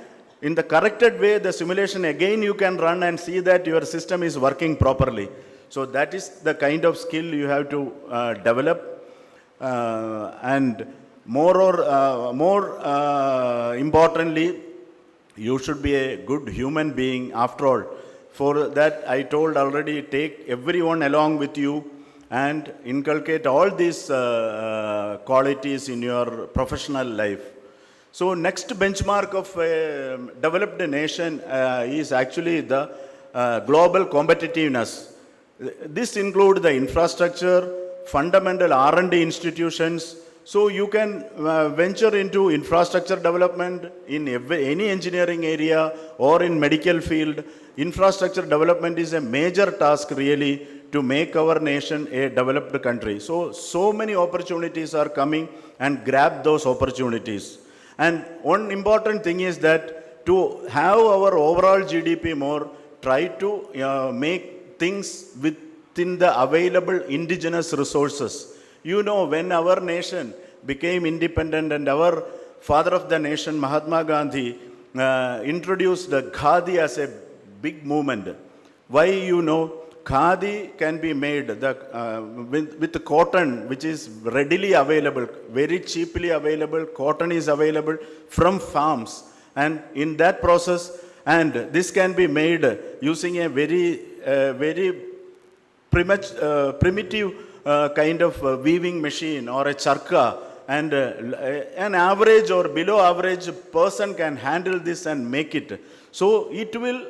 [SPEAKER 8] in the corrected way, the simulation again you can run and see that your system is working properly. So that is the kind of skill you have to develop. And more importantly, you should be a good human being after all. For that, I told already, take everyone along with you and inculcate all these qualities in your professional life. So next benchmark of a developed nation is actually the global competitiveness. This includes the infrastructure, fundamental R&D institutions. So you can venture into infrastructure development in any engineering area or in medical field. Infrastructure development is a major task really to make our nation a developed country. So many opportunities are coming, and grab those opportunities. And one important thing is that to have our overall GDP more, try to make things within the available indigenous resources. You know, when our nation became independent and our father of the nation, Mahatma Gandhi, introduced the Khadi as a big movement. Why, you know, Khadi can be made with cotton, which is readily available, very cheaply available. Cotton is available from farms. And in that process, and this can be made using a very primitive kind of weaving machine or a charka, and an average or below average person can handle this and make it. So it will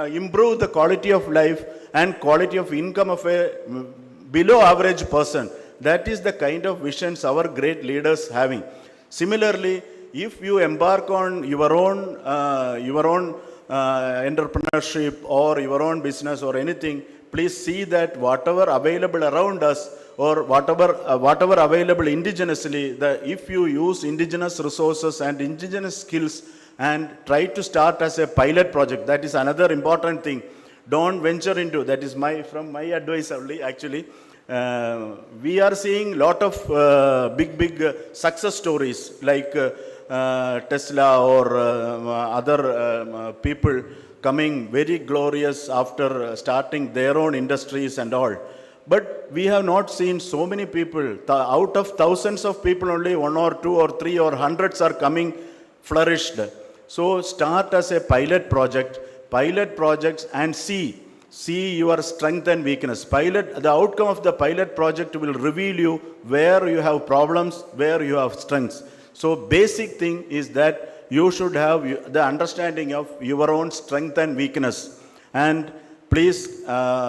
[SPEAKER 8] improve the quality of life and quality of income of a below average person. That is the kind of visions our great leaders having. Similarly, if you embark on your own entrepreneurship or your own business or anything, please see that whatever available around us or whatever available indigenously, if you use indigenous resources and indigenous skills and try to start as a pilot project, that is another important thing. Don't venture into, that is from my advice only actually. We are seeing lot of big success stories like Tesla or other people coming very glorious after starting their own industries and all. But we have not seen so many people. Out of thousands of people, only 1 or 2 or 3 or hundreds are coming flourished. So start as a pilot projects and see your strength and weakness. The outcome of the pilot project will reveal you where you have problems, where you have strengths. So basic thing is that you should have the understanding of your own strength and weakness. And please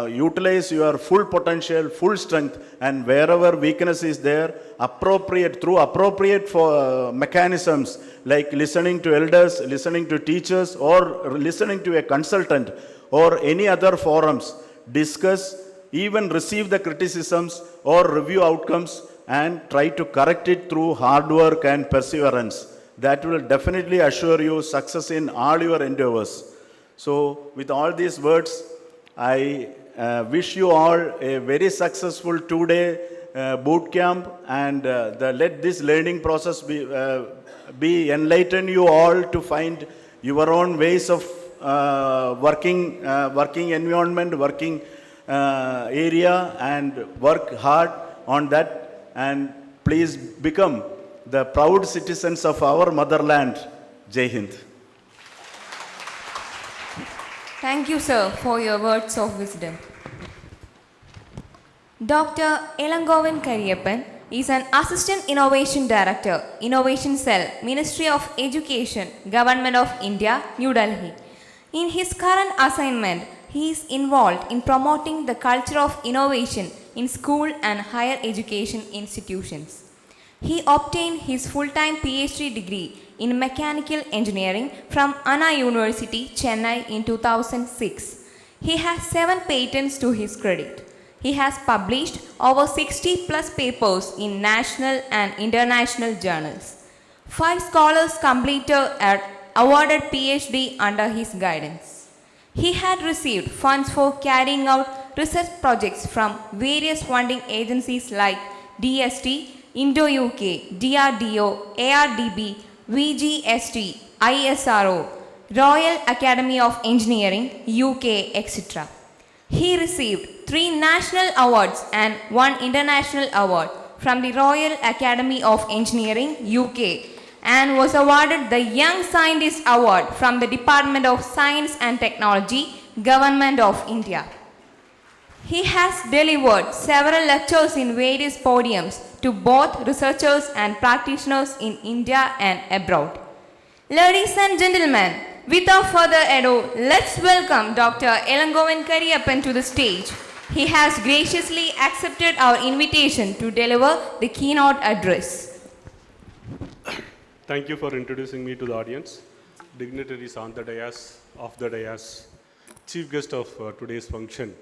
[SPEAKER 8] utilize your full potential, full strength, and wherever weakness is there, through appropriate mechanisms like listening to elders, listening to teachers, or listening to a consultant, or any other forums, discuss, even receive the criticisms or review outcomes and try to correct it through hard work and perseverance. That will definitely assure you success in all your endeavors. So with all these words, I wish you all a very successful 2-day boot camp, and let this learning process be enlighten you all to find your own ways of working environment, working area, and work hard on that, and please become the proud citizens of our motherland. Jai Hind.
[SPEAKER 3] Thank you, sir, for your words of wisdom. Dr. Elangovan Kariyappan is an Assistant Innovation Director, Innovation Cell, Ministry of Education, Government of India, New Delhi. In his current assignment, he is involved in promoting the culture of innovation in school and higher education institutions. He obtained his full-time PhD degree in mechanical engineering from Anna University, Chennai in 2006. He has 7 patents to his credit. He has published over 60 plus papers in national and international journals. 5 scholars completed an awarded PhD under his guidance. He had received funds for carrying out research projects from various funding agencies like DST, Indo-UK, DRDO, ARDB, VGST, ISRO, Royal Academy of Engineering, UK, etc. He received 3 national awards and 1 international award from the Royal Academy of Engineering, UK, and was awarded the Young Scientist Award from the Department of Science and Technology, Government of India. He has delivered several lectures in various podiums to both researchers and practitioners in India and abroad. Ladies and gentlemen, without further ado, let's welcome Dr. Elangovan Kariyappan to the stage. He has graciously accepted our invitation to deliver the keynote address.
[SPEAKER 9] Thank you for introducing me to the audience, dignitaries on the dais, off the dais, chief guest of today's function,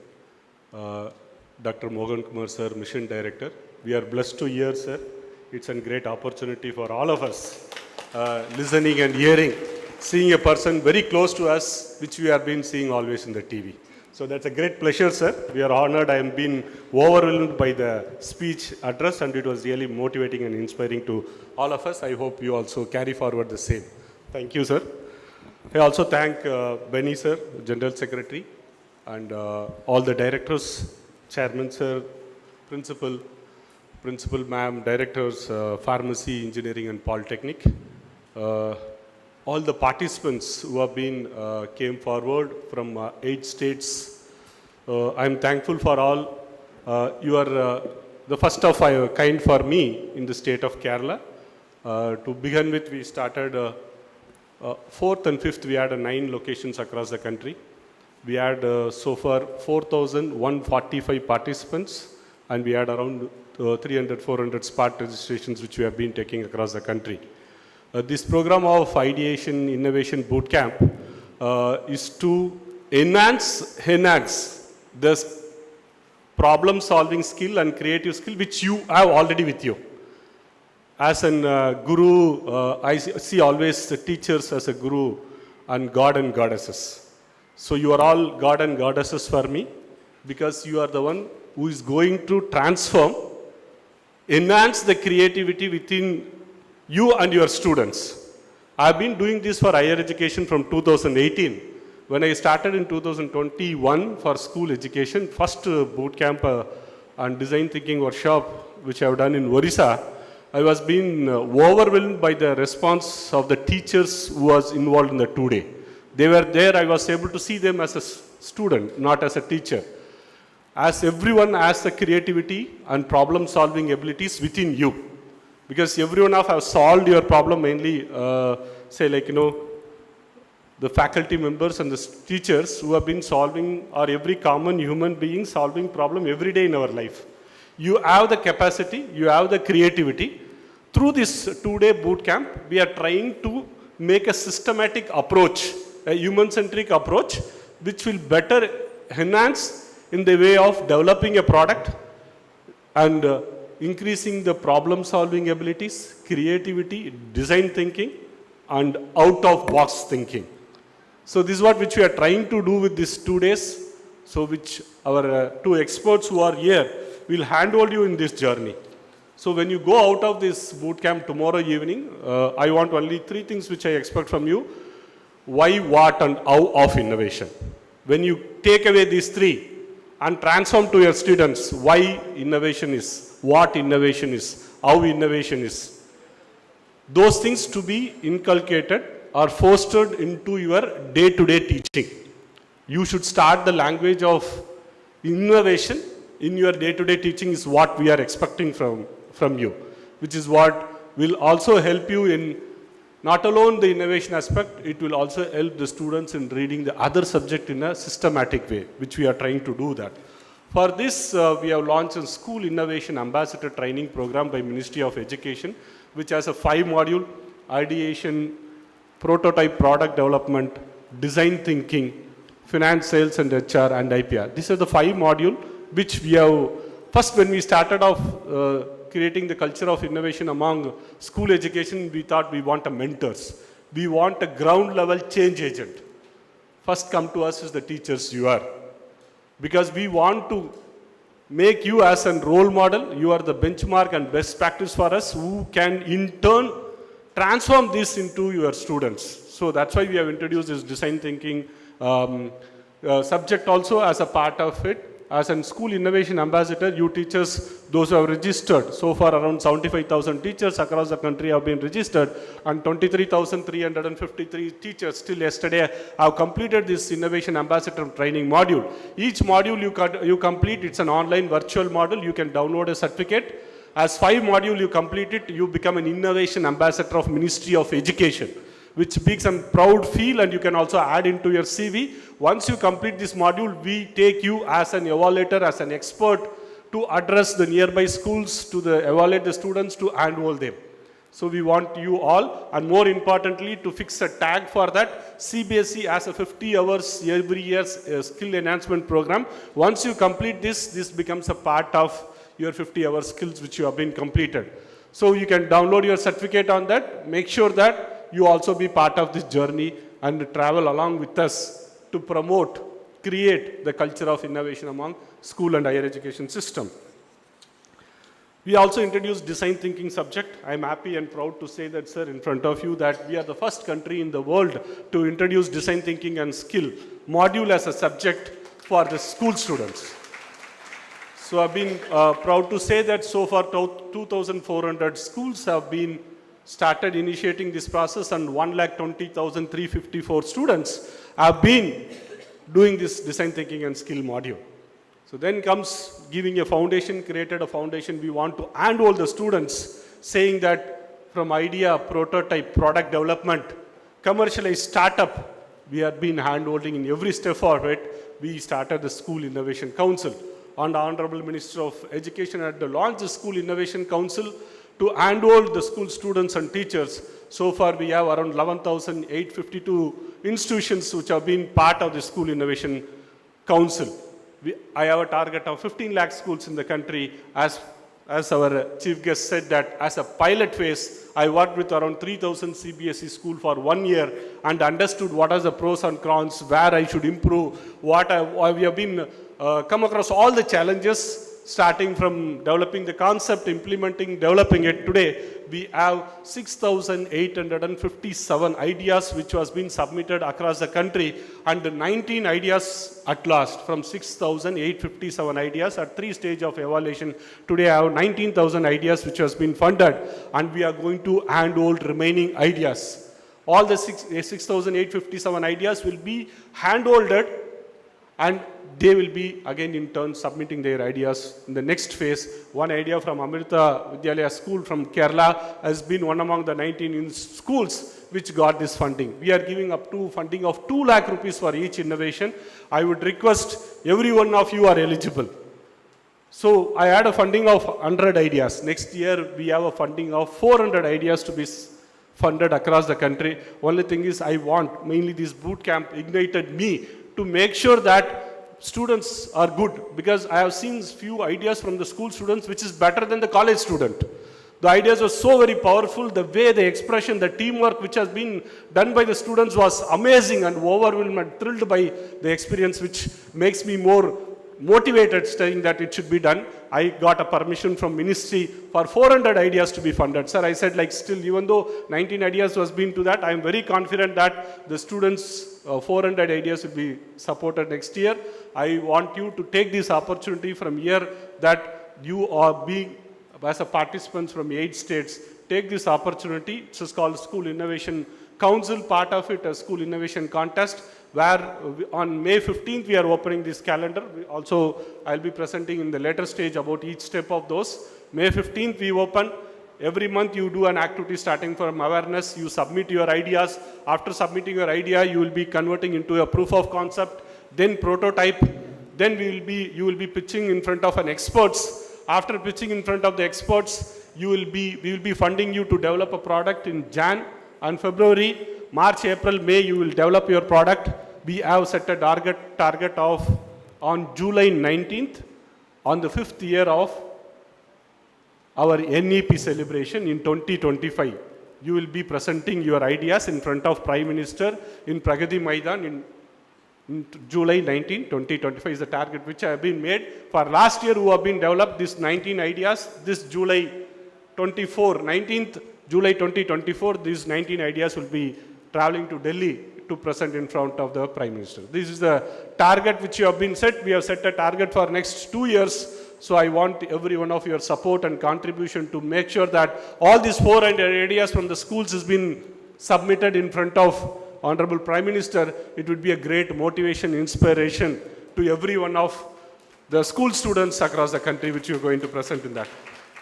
[SPEAKER 9] Dr. Mohan Kumar sir, Mission Director. We are blessed to hear, sir. It's a great opportunity for all of us, listening and hearing, seeing a person very close to us, which we have been seeing always in the TV. So that's a great pleasure, sir. We are honored. I am being overwhelmed by the speech address, and it was really motivating and inspiring to all of us. I hope you also carry forward the same. Thank you, sir. I also thank Benny, sir, General Secretary, and all the directors, Chairman, sir, Principal ma'am, directors, Pharmacy, Engineering and Polytechnic, all the participants who have been came forward from 8 states. I'm thankful for all. You are the first of a kind for me in the state of Kerala. To begin with, we started 4th and 5th, we had 9 locations across the country. We had so far 4,145 participants, and we had around 300-400 SPART registrations which we have been taking across the country. This program of Ideation Innovation Bootcamp is to enhance the problem solving skill and creative skill which you have already with you. As an guru, I see always the teachers as a guru and God and goddesses. So you are all God and goddesses for me because you are the one who is going to transform, enhance the creativity within you and your students. I have been doing this for higher education from 2018. When I started in 2021 for school education, first bootcamp and design thinking workshop which I have done in Orissa, I was being overwhelmed by the response of the teachers who was involved in the 2-day. They were there, I was able to see them as a student, not as a teacher. As everyone has the creativity and problem solving abilities within you. Because everyone of have solved your problem mainly, say like, the faculty members and the teachers who have been solving, or every common human being solving problem every day in our life. You have the capacity, you have the creativity. Through this 2-day boot camp, we are trying to make a systematic approach, a human-centric approach, which will better enhance in the way of developing a product and increasing the problem-solving abilities, creativity, design thinking, and out-of-box thinking. So this is what which we are trying to do with these 2 days. So which our 2 experts who are here will handhold you in this journey. So when you go out of this boot camp tomorrow evening, I want only 3 things which I expect from you. Why, what, and how of innovation. When you take away these 3 and transform to your students why innovation is, what innovation is, how innovation is. Those things to be inculcated or fostered into your day-to-day teaching. You should start the language of innovation in your day-to-day teaching is what we are expecting from you, which is what will also help you in not alone the innovation aspect, it will also help the students in reading the other subject in a systematic way, which we are trying to do that. For this, we have launched a School Innovation Ambassador Training Program by Ministry of Education, which has a 5-module ideation, prototype product development, design thinking, finance, sales and HR, and IPR. These are the 5 modules which we have, first when we started off creating the culture of innovation among school education, we thought we want a mentors. We want a ground level change agent. First come to us is the teachers you are. Because we want to make you as a role model, you are the benchmark and best practice for us who can in turn transform this into your students. So that's why we have introduced this design thinking subject also as a part of it. As a school innovation ambassador, you teachers, those who have registered, so far around 75,000 teachers across the country have been registered, and 23,353 teachers still yesterday have completed this innovation ambassador training module. Each module you complete, it's an online virtual model, you can download a certificate. As 5 modules you complete it, you become an innovation ambassador of Ministry of Education, which makes a proud feel, and you can also add into your CV. Once you complete this module, we take you as an evaluator, as an expert to address the nearby schools, to evaluate the students, to enroll them. So we want you all, and more importantly, to fix a tag for that. CBSE has a 50 hours every year skill enhancement program. Once you complete this, this becomes a part of your 50-hour skills which you have been completed. So you can download your certificate on that. Make sure that you also be part of this journey and travel along with us to promote, create the culture of innovation among school and higher education system. We also introduced design thinking subject. I am happy and proud to say that, sir, in front of you, that we are the first country in the world to introduce design thinking and skill module as a subject for the school students. So I've been proud to say that so far 2,400 schools have been started initiating this process, and 1,20,354 students have been doing this design thinking and skill module. So then comes giving a foundation, created a foundation. We want to enroll the students, saying that from idea, prototype, product development, commercialized startup, we have been handholding in every step of it. We started the School Innovation Council. And the Honorable Minister of Education had launched the School Innovation Council to enroll the school students and teachers. So far we have around 11,852 institutions which have been part of the School Innovation Council. I have a target of 15 lakh schools in the country. As our chief guest said that as a pilot phase, I worked with around 3,000 CBSE schools for 1 year and understood what are the pros and cons, where I should improve, we have been come across all the challenges, starting from developing the concept, implementing, developing it. Today, we have 6,857 ideas which was being submitted across the country, and 19 ideas at last from 6,857 ideas at 3 stages of evaluation. Today, I have 19,000 ideas which has been funded, and we are going to handhold remaining ideas. All the 6,857 ideas will be handholded, and they will be again in turn submitting their ideas in the next phase. One idea from Amrita Vidyalaya school from Kerala has been one among the 19 schools which got this funding. We are giving up to funding of 2 lakh rupees for each innovation. I would request every one of you are eligible. So I had a funding of 100 ideas. Next year we have a funding of 400 ideas to be funded across the country. Only thing is I want, mainly this bootcamp ignited me to make sure that students are good, because I have seen few ideas from the school students which is better than the college student. The ideas were so very powerful, the way, the expression, the teamwork which has been done by the students was amazing, and overwhelmed and thrilled by the experience, which makes me more motivated saying that it should be done. I got a permission from ministry for 400 ideas to be funded. Sir, I said like still, even though 19 ideas was been to that, I am very confident that the students 400 ideas will be supported next year. I want you to take this opportunity from here that you are being, as a participants from 8 states, take this opportunity. It's called School Innovation Council, part of it, a School Innovation Contest, where on May 15th we are opening this calendar. Also, I'll be presenting in the later stage about each step of those. May 15th we open. Every month you do an activity starting from awareness. You submit your ideas. After submitting your idea, you will be converting into a proof of concept, then prototype. Then you will be pitching in front of an experts. After pitching in front of the experts, we will be funding you to develop a product in Jan and February. March, April, May, you will develop your product. We have set a target of on July 19th, on the 5th year of our NEP celebration in 2025. You will be presenting your ideas in front of Prime Minister in Pragati Maidan in July 19, 2025 is the target which have been made. For last year who have been developed, this 19 ideas, this July 19th July 2024, these 19 ideas will be traveling to Delhi to present in front of the Prime Minister. This is the target which you have been set. We have set a target for next 2 years. So I want every one of your support and contribution to make sure that all these 400 ideas from the schools has been submitted in front of Honorable Prime Minister. It would be a great motivation, inspiration to every one of the school students across the country which you are going to present in that.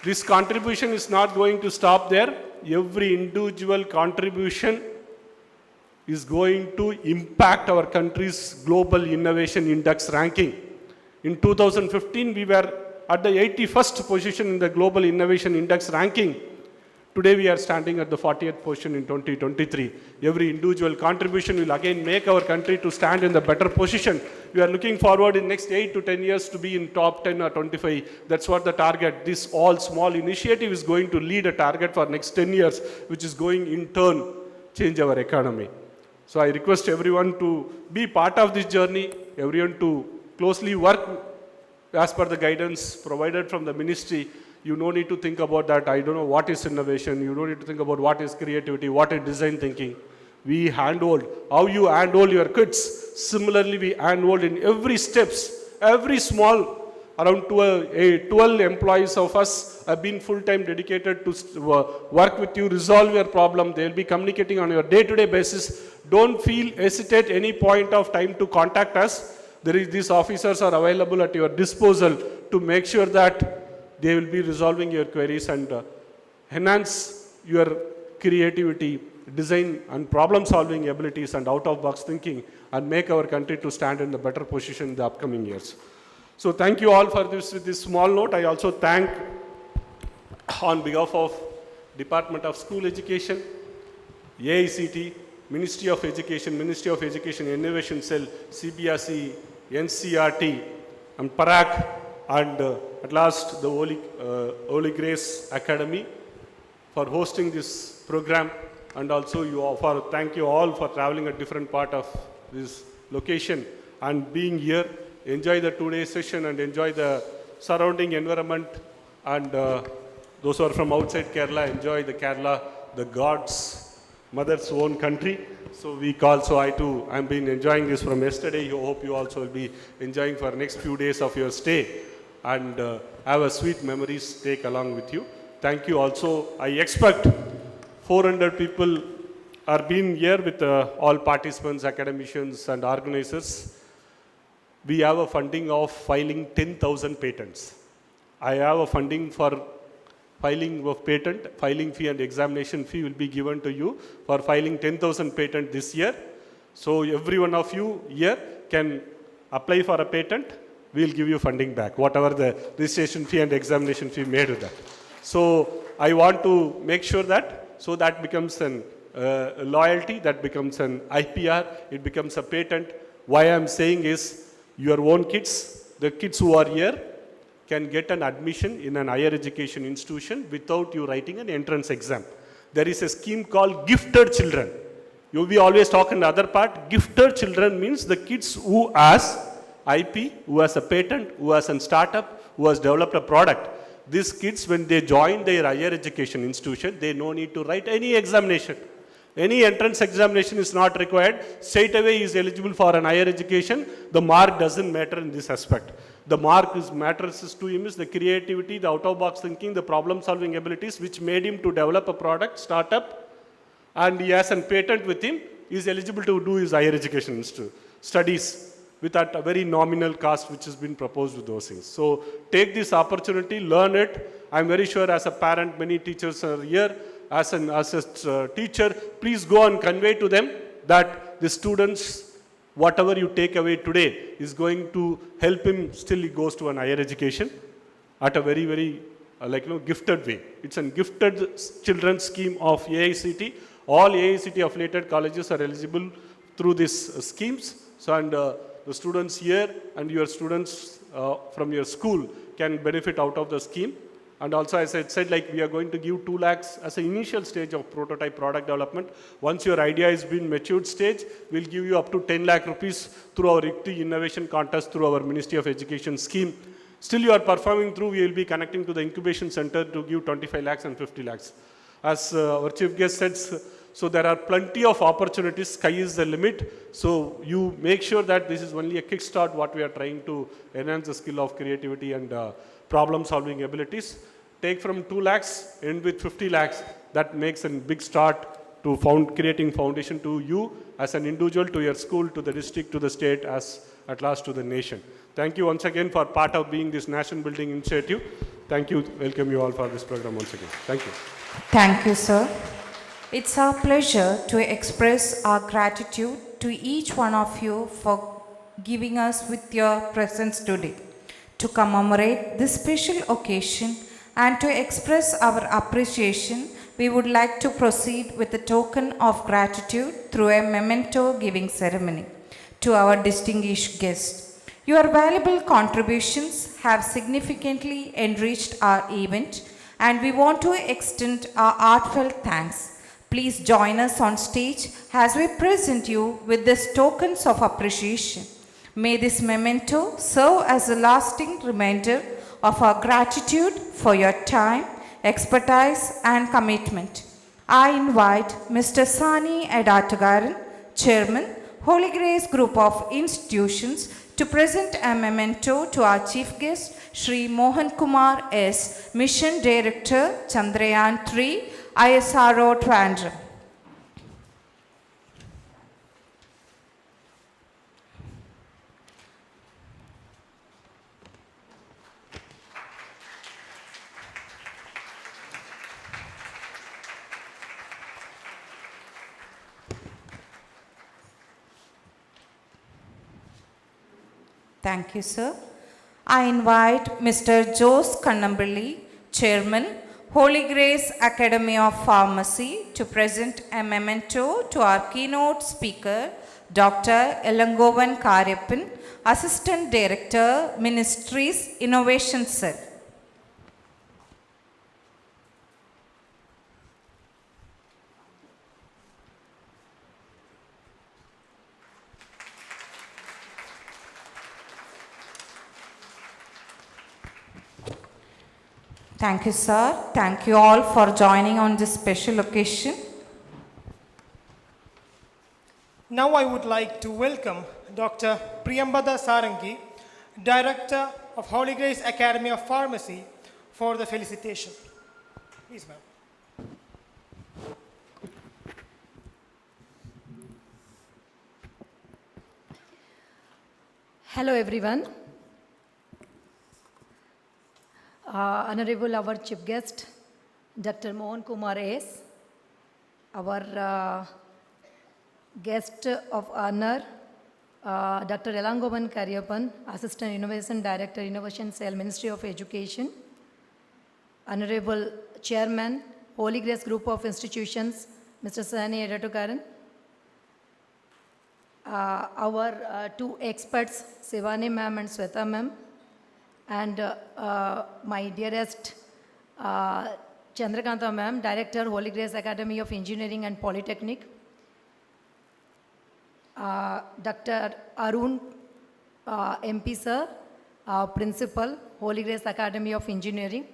[SPEAKER 9] This contribution is not going to stop there. Every individual contribution is going to impact our country's global innovation index ranking. In 2015, we were at the 81st position in the global innovation index ranking. Today, we are standing at the 40th position in 2023. Every individual contribution will again make our country to stand in the better position. We are looking forward in next 8 to 10 years to be in top 10 or 25. That's what the target. This all small initiative is going to lead a target for next 10 years, which is going in turn change our economy. So I request everyone to be part of this journey, everyone to closely work as per the guidance provided from the ministry. You don't need to think about that. I don't know what is innovation. You don't need to think about what is creativity, what is design thinking. We handhold. How you handhold your kids. Similarly, we handhold in every steps, every small. Around 12 employees of us have been full-time dedicated to work with you, resolve your problem. They will be communicating on your day-to-day basis. Don't feel hesitate any point of time to contact us. These officers are available at your disposal to make sure that they will be resolving your queries and enhance your creativity, design and problem-solving abilities and out-of-box thinking, and make our country to stand in a better position in the upcoming years. So thank you all for this small note. I also thank on behalf of Department of School Education, AICT, Ministry of Education, Innovation Cell, CBSE, NCRT, and Parag, and at last the Holy Grace Academy for hosting this program, and also thank you all for traveling a different part of this location and being here. Enjoy the 2-day session and enjoy the surrounding environment, and those who are from outside Kerala, enjoy the Kerala, the God's mother's own country. So I too, I've been enjoying this from yesterday. I hope you also will be enjoying for next few days of your stay, and have a sweet memories take along with you. Thank you also. I expect 400 people are being here with all participants, academicians and organizers. We have a funding of filing 10,000 patents. I have a funding for filing of patent, filing fee and examination fee will be given to you for filing 10,000 patent this year. So every one of you here can apply for a patent, we will give you funding back, whatever the registration fee and examination fee made with that. So I want to make sure that, so that becomes an loyalty, that becomes an IPR, it becomes a patent. Why I am saying is, your own kids, the kids who are here, can get an admission in an higher education institution without you writing an entrance exam. There is a scheme called gifted children. We always talk in the other part. Gifted children means the kids who has IP, who has a patent, who has a startup, who has developed a product. These kids, when they join their higher education institution, they no need to write any examination. Any entrance examination is not required. Straight away he is eligible for an higher education. The mark doesn't matter in this aspect. The mark matters to him is the creativity, the out-of-box thinking, the problem-solving abilities which made him to develop a product, startup, and he has a patent with him. He is eligible to do his higher education studies without a very nominal cost which has been proposed with those things. So take this opportunity, learn it. I'm very sure as a parent, many teachers are here. As a teacher, please go and convey to them that the students, whatever you take away today is going to help him still he goes to an higher education at a very, very gifted way. It's a gifted children's scheme of AICT. All AICT affiliated colleges are eligible through these schemes. So, and the students here and your students from your school can benefit out of the scheme. And also, as I said, we are going to give 2 lakhs as an initial stage of prototype product development. Once your idea has been matured stage, we'll give you up to 10 lakh rupees through our IDE innovation contest through our Ministry of Education scheme. Still you are performing through, we will be connecting to the incubation center to give 25 lakhs and 50 lakhs. As our chief guest said, so there are plenty of opportunities, sky is the limit. So you make sure that this is only a kickstart what we are trying to enhance the skill of creativity and problem-solving abilities. Take from 2 lakhs, end with 50 lakhs. That makes a big start to creating foundation to you as an individual, to your school, to the district, to the state, as at last to the nation. Thank you once again for part of being this nation building initiative. Thank you. Welcome you all for this program once again. Thank you.
[SPEAKER 7] Thank you, sir. It's our pleasure to express our gratitude to each one of you for giving us with your presence today. To commemorate this special occasion and to express our appreciation, we would like to proceed with a token of gratitude through a memento giving ceremony to our distinguished guests. Your valuable contributions have significantly enriched our event, and we want to extend our heartfelt thanks. Please join us on stage as we present you with these tokens of appreciation. May this memento serve as a lasting reminder of our gratitude for your time, expertise and commitment. I invite Mr. Sani Edatagaran, Chairman, Holy Grace Group of Institutions, to present a memento to our chief guest, Shri Mohan Kumar S., Mission Director, Chandrayaan 3, ISRO, Trivandrum. Thank you, sir. I invite Mr. Jose Kannambali, Chairman, Holy Grace Academy of Pharmacy to present a memento to our keynote speaker, Dr. Elangovan Karyappan, Assistant Director, Ministries, Innovation Cell. Thank you, sir. Thank you all for joining on this special occasion.
[SPEAKER 2] Now I would like to welcome Dr. Priyambada Sarangi, Director of Holy Grace Academy of Pharmacy, for the felicitation. Please, ma'am.
[SPEAKER 10] Hello everyone. Honorable our chief guest, Dr. Mohan Kumar S., our guest of honor, Dr. Elangovan Karyappan, Assistant Innovation Director, Innovation Cell, Ministry of Education, Honorable Chairman, Holy Grace Group of Institutions, Mr. Sani Edatukaran, our two experts, Sivani ma'am and Sweta ma'am, and my dearest Chandrakanta ma'am, Director, Holy Grace Academy of Engineering and Polytechnic, Dr. Arun MP sir, Principal, Holy Grace Academy of Engineering,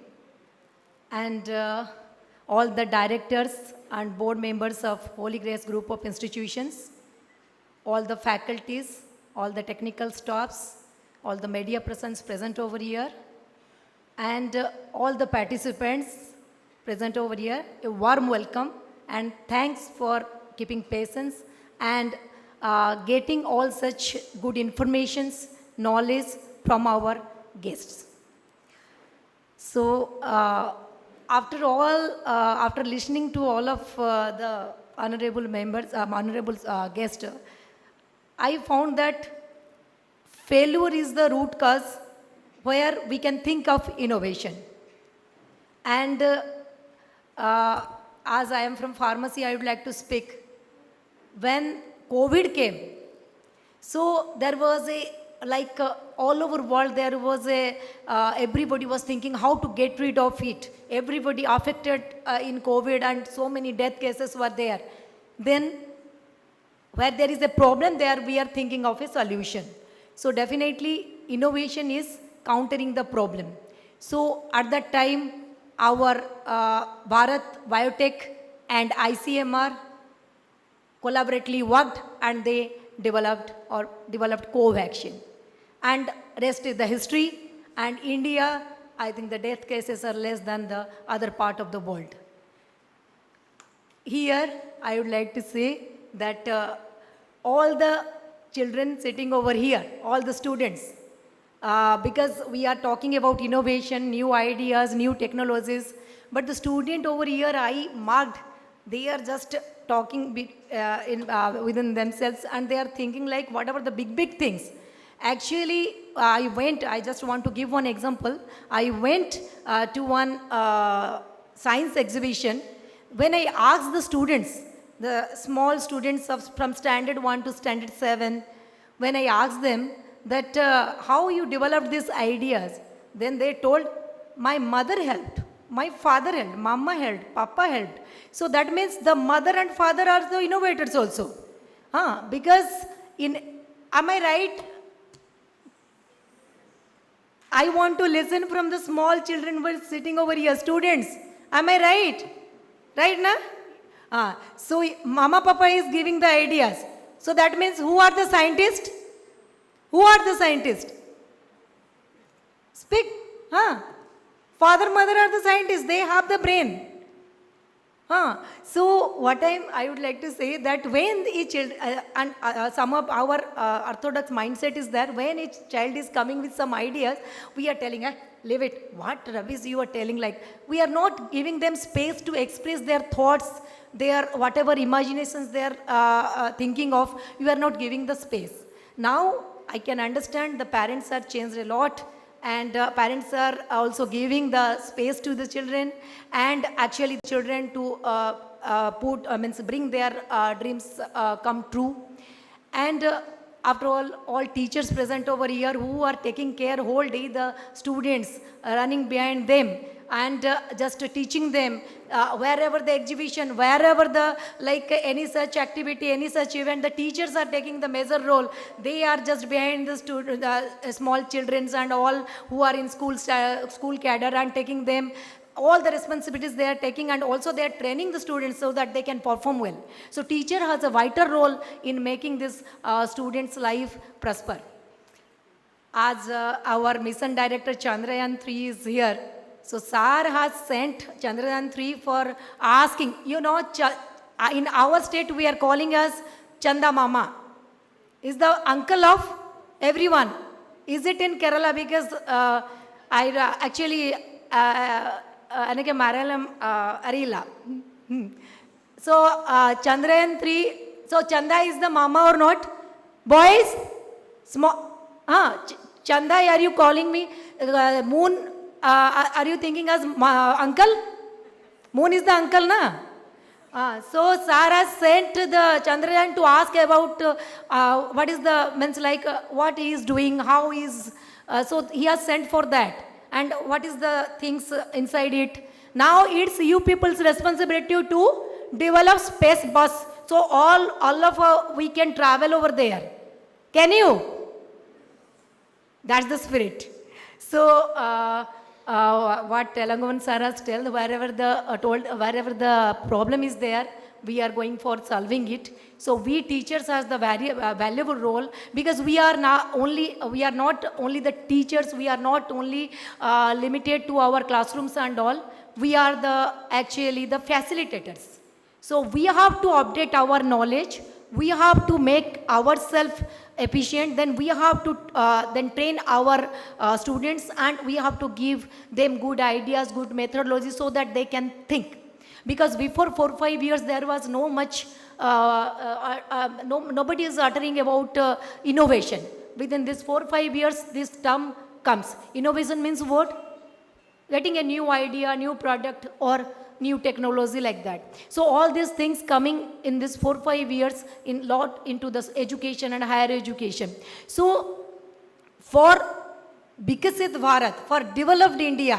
[SPEAKER 10] and all the directors and board members of Holy Grace Group of Institutions, all the faculties, all the technical staffs, all the media present over here, and all the participants present over here, a warm welcome and thanks for keeping patience and getting all such good informations, knowledge from our guests. So, after all, after listening to all of the honorable members, honorable guests, I found that failure is the root cause where we can think of innovation. And as I am from pharmacy, I would like to speak. When COVID came, so there was all over world there was everybody was thinking how to get rid of it. Everybody affected in COVID and so many death cases were there. Then where there is a problem there, we are thinking of a solution. So definitely innovation is countering the problem. So at that time, our Bharat Biotech and ICMR collaboratively worked and they developed Covaxin. And rest is the history. And India, I think the death cases are less than the other part of the world. Here, I would like to say that all the children sitting over here, all the students, because we are talking about innovation, new ideas, new technologies, but the student over here, I marked, they are just talking within themselves and they are thinking like whatever the big things. Actually, I just want to give one example. I went to one science exhibition. When I asked the students, the small students from standard 1 to standard 7, when I asked them that how you developed these ideas, then they told, my mother helped, my father helped, mama helped, papa helped. So that means the mother and father are the innovators also. Because am I right? I want to listen from the small children who are sitting over here, students. Am I right? Right now? So mama papa is giving the ideas. So that means who are the scientists? Who are the scientists? Speak. Father, mother are the scientists. They have the brain. So what I would like to say that when each child, and some of our orthodox mindset is there, when each child is coming with some ideas, we are telling, leave it, what rubbish you are telling, like, we are not giving them space to express their thoughts, their whatever imaginations they are thinking of, you are not giving the space. Now, I can understand the parents are changed a lot and parents are also giving the space to the children, and actually children to bring their dreams come true. And after all teachers present over here who are taking care whole day the students, running behind them and just teaching them wherever the exhibition, wherever the any such activity, any such event, the teachers are taking the major role. They are just behind the small children and all who are in school cadre and taking them all the responsibilities they are taking, and also they are training the students so that they can perform well. So teacher has a vital role in making this student's life prosper. As our mission director Chandrayaan 3 is here, so Sir has sent Chandrayaan 3 for asking, in our state we are calling as Chanda Mama, is the uncle of everyone. Is it in Kerala? Because I actually Anake Malayalam Arila. So Chandrayaan 3, so Chanda is the mama or not? Boys? Chanda, are you calling me? Moon, are you thinking as uncle? Moon is the uncle, na? So Sarah sent the Chandrayaan to ask about what is the, what he is doing, how he is, so he has sent for that. And what is the things inside it. Now it's you people's responsibility to develop space bus. So all of we can travel over there. Can you? That's the spirit. So what Telangavan sir has told, wherever the problem is there, we are going for solving it. So we teachers has the very valuable role, because we are not only the teachers, we are not only limited to our classrooms and all, we are actually the facilitators. So we have to update our knowledge, we have to make ourselves efficient, then we have to then train our students, and we have to give them good ideas, good methodology so that they can think. Because before 4 or 5 years there was no much, nobody is uttering about innovation. Within this 4 or 5 years this term comes. Innovation means what? Getting a new idea, new product or new technology like that. So all these things coming in this 4 or 5 years in lot into this education and higher education. So for Vikasit Bharat, for developed India,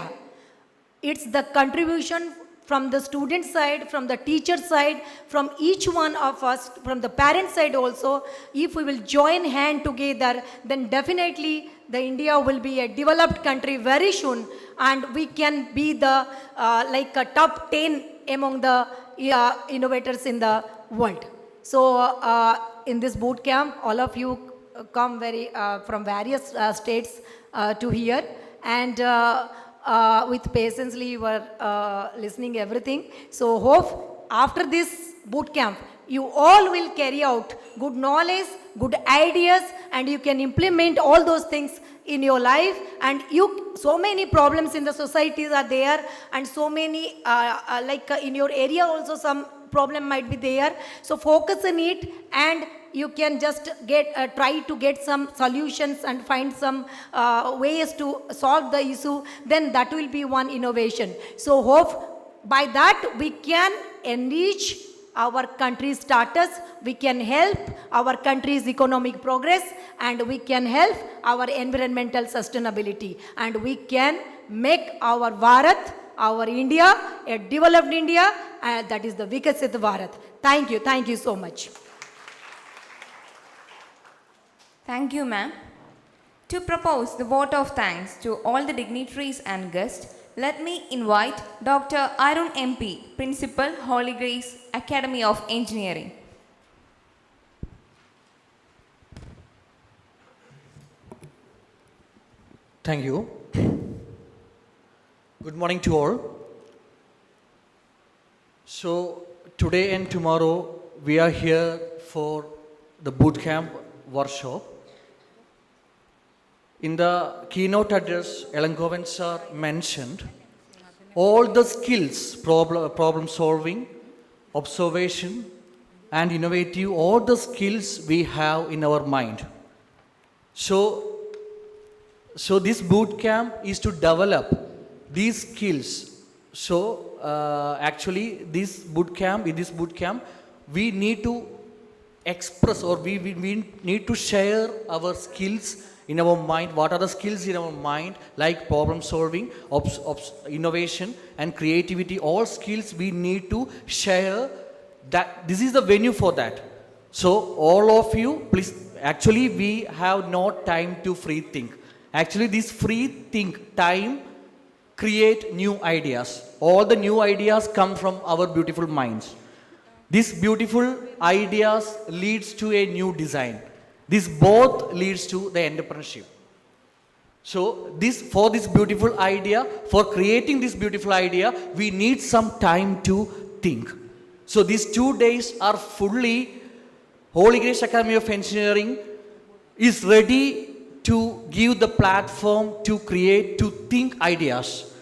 [SPEAKER 10] it's the contribution from the student side, from the teacher side, from each one of us, from the parent side also. If we will join hand together, then definitely the India will be a developed country very soon, and we can be the a top 10 among the innovators in the world. So in this boot camp, all of you come from various states to here, and with patiently you were listening everything. So hope after this boot camp you all will carry out good knowledge, good ideas, and you can implement all those things in your life. And so many problems in the societies are there, and so many in your area also some problem might be there. So focus on it, and you can just try to get some solutions and find some ways to solve the issue. Then that will be one innovation. So hope by that we can enrich our country's status, we can help our country's economic progress, and we can help our environmental sustainability, and we can make our Bharat, our India, a developed India, and that is the Vikasit Bharat. Thank you so much.
[SPEAKER 3] Thank you, ma'am. To propose the vote of thanks to all the dignitaries and guests, let me invite Dr. Arun MP, Principal, Holy Grace Academy of Engineering.
[SPEAKER 11] Thank you. Good morning to all. So today and tomorrow we are here for the bootcamp workshop. In the keynote address, Elangovan sir mentioned all the skills, problem solving, observation and innovative, all the skills we have in our mind. So So this boot camp is to develop these skills. So actually in this boot camp, we need to express, or we need to share our skills in our mind. What are the skills in our mind? Like problem solving, innovation and creativity. All skills we need to share. That this is the venue for that. So all of you, please. Actually, we have no time to free think. Actually, this free think time create new ideas. All the new ideas come from our beautiful minds. These beautiful ideas leads to a new design. This both leads to the entrepreneurship. So for this beautiful idea, for creating this beautiful idea, we need some time to think. So these 2 days are fully, Holy Grace Academy of Engineering is ready to give the platform to create, to think ideas.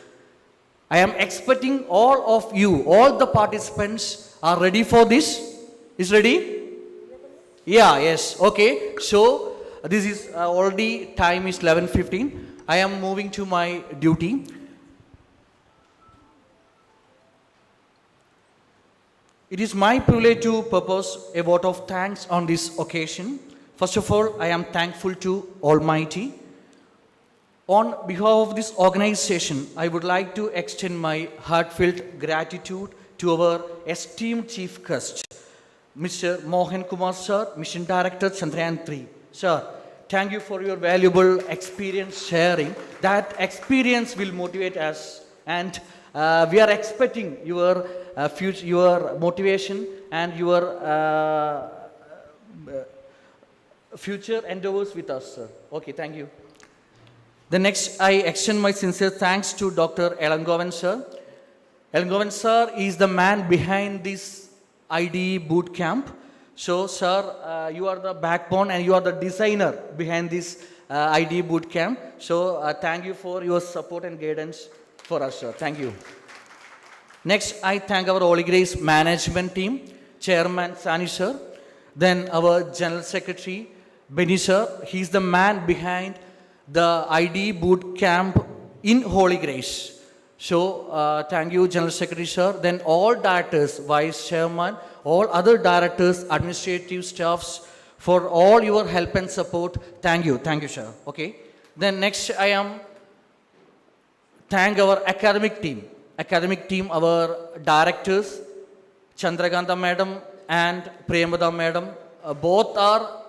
[SPEAKER 11] I am expecting all of you, all the participants are ready for this. Is ready? Yeah, yes, okay. So this is already time is 11:15. I am moving to my duty. It is my privilege to propose a vote of thanks on this occasion. First of all, I am thankful to Almighty. On behalf of this organization, I would like to extend my heartfelt gratitude to our esteemed chief guest, Mr. Mohan Kumar Sir, Mission Director, Chandrayaan 3. Sir, thank you for your valuable experience sharing. That experience will motivate us, and we are expecting your your motivation and your future endeavors with us, sir. Okay, thank you. The next, I extend my sincere thanks to Dr. Elangovan sir. Elangovan sir is the man behind this IDE Bootcamp. So, sir, you are the backbone and you are the designer behind this IDE Bootcamp. So, thank you for your support and guidance for us, sir. Thank you. Next, I thank our Holy Grace management team, Chairman Sani sir, then our General Secretary, Benny sir. He is the man behind the IDE Bootcamp in Holy Grace. So, thank you, General Secretary sir. Then all directors, Vice Chairman, all other directors, administrative staffs, for all your help and support. Thank you, sir. Okay. Then next, I am thank our academic team. Our directors, Chandrakanta madam and Premada madam, both are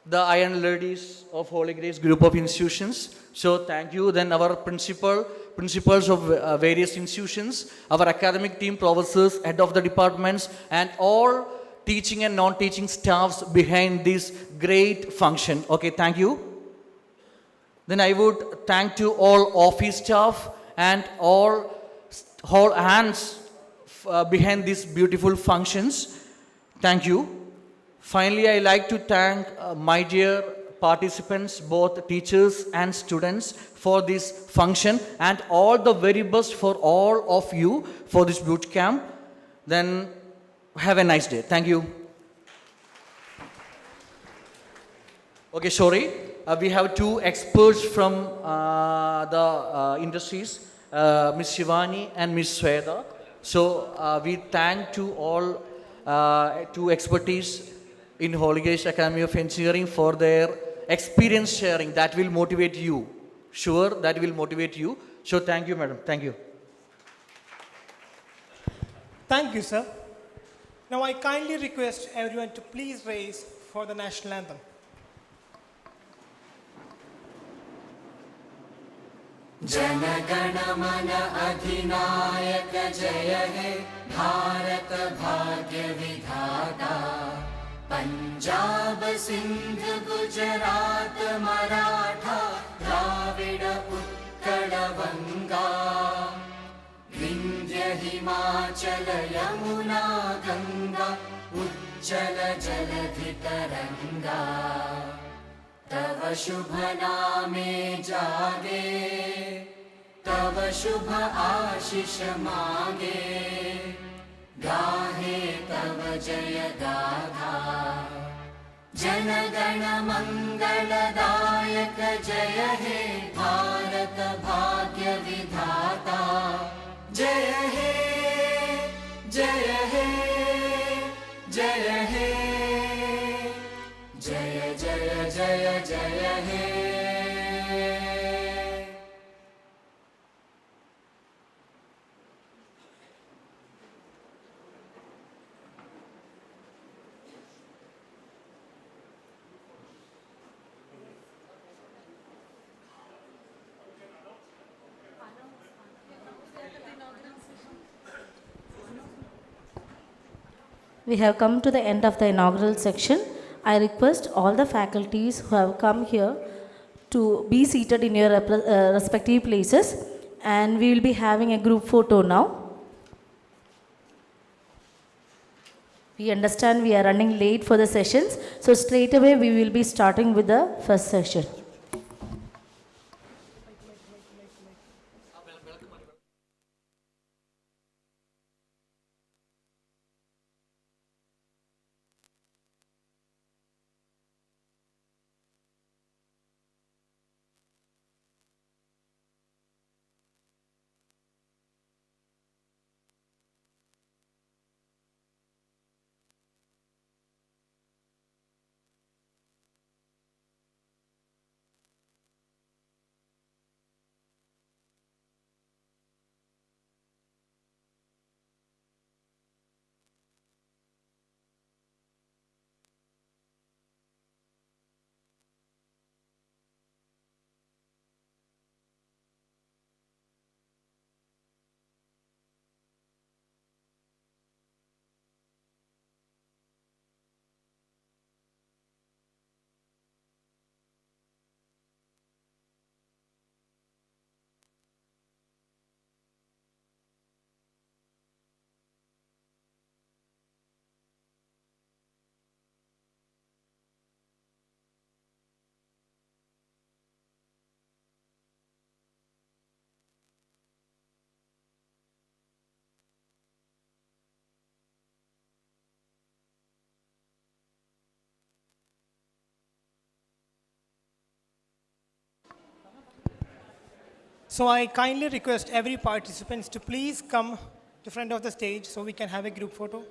[SPEAKER 11] the Iron Ladies of Holy Grace Group of Institutions. So thank you. Then our principals of various institutions, our academic team, professors, head of the departments, and all teaching and non-teaching staffs behind this great function. Okay, thank you. Then I would thank to all office staff and all hands behind these beautiful functions. Thank you. Finally, I like to thank my dear participants, both teachers and students, for this function, and all the very best for all of you for this boot camp. Then have a nice day. Thank you. Okay, sorry. We have two experts from the industries, Ms. Shivani and Ms. Sweda. So we thank to all two expertise in Holy Grace Academy of Engineering for their experience sharing. That will motivate you. Sure, that will motivate you. So thank you, madam. Thank you.
[SPEAKER 2] Thank you, sir. Now I kindly request everyone to please raise for the national anthem.
[SPEAKER 1] Jana Gana Mana अधिनायक जय हे भारत भाग्य विधाता पंजाब सिंध गुजरात मराठा द्राविड उत्कल बंगा विंध्य हिमाचल यमुना गंगा उज्जल जलधि तरंगा तव शुभ नामे जागे तव शुभ आशीष मांगे गाहे तव जय गाथा जन गण मंगलदायक नायक जय हे भारत भाग्य विधाता जय हे जय हे जय हे जय जय जय जय हे
[SPEAKER 12] We have come to the end of the inaugural section. I request all the faculties who have come here to be seated in your respective places, and we will be having a group photo now. We understand we are running late for the sessions, so straight away we will be starting with the first session.
[SPEAKER 2] So I kindly request every participant to please come to front of the stage so we can have a group photo.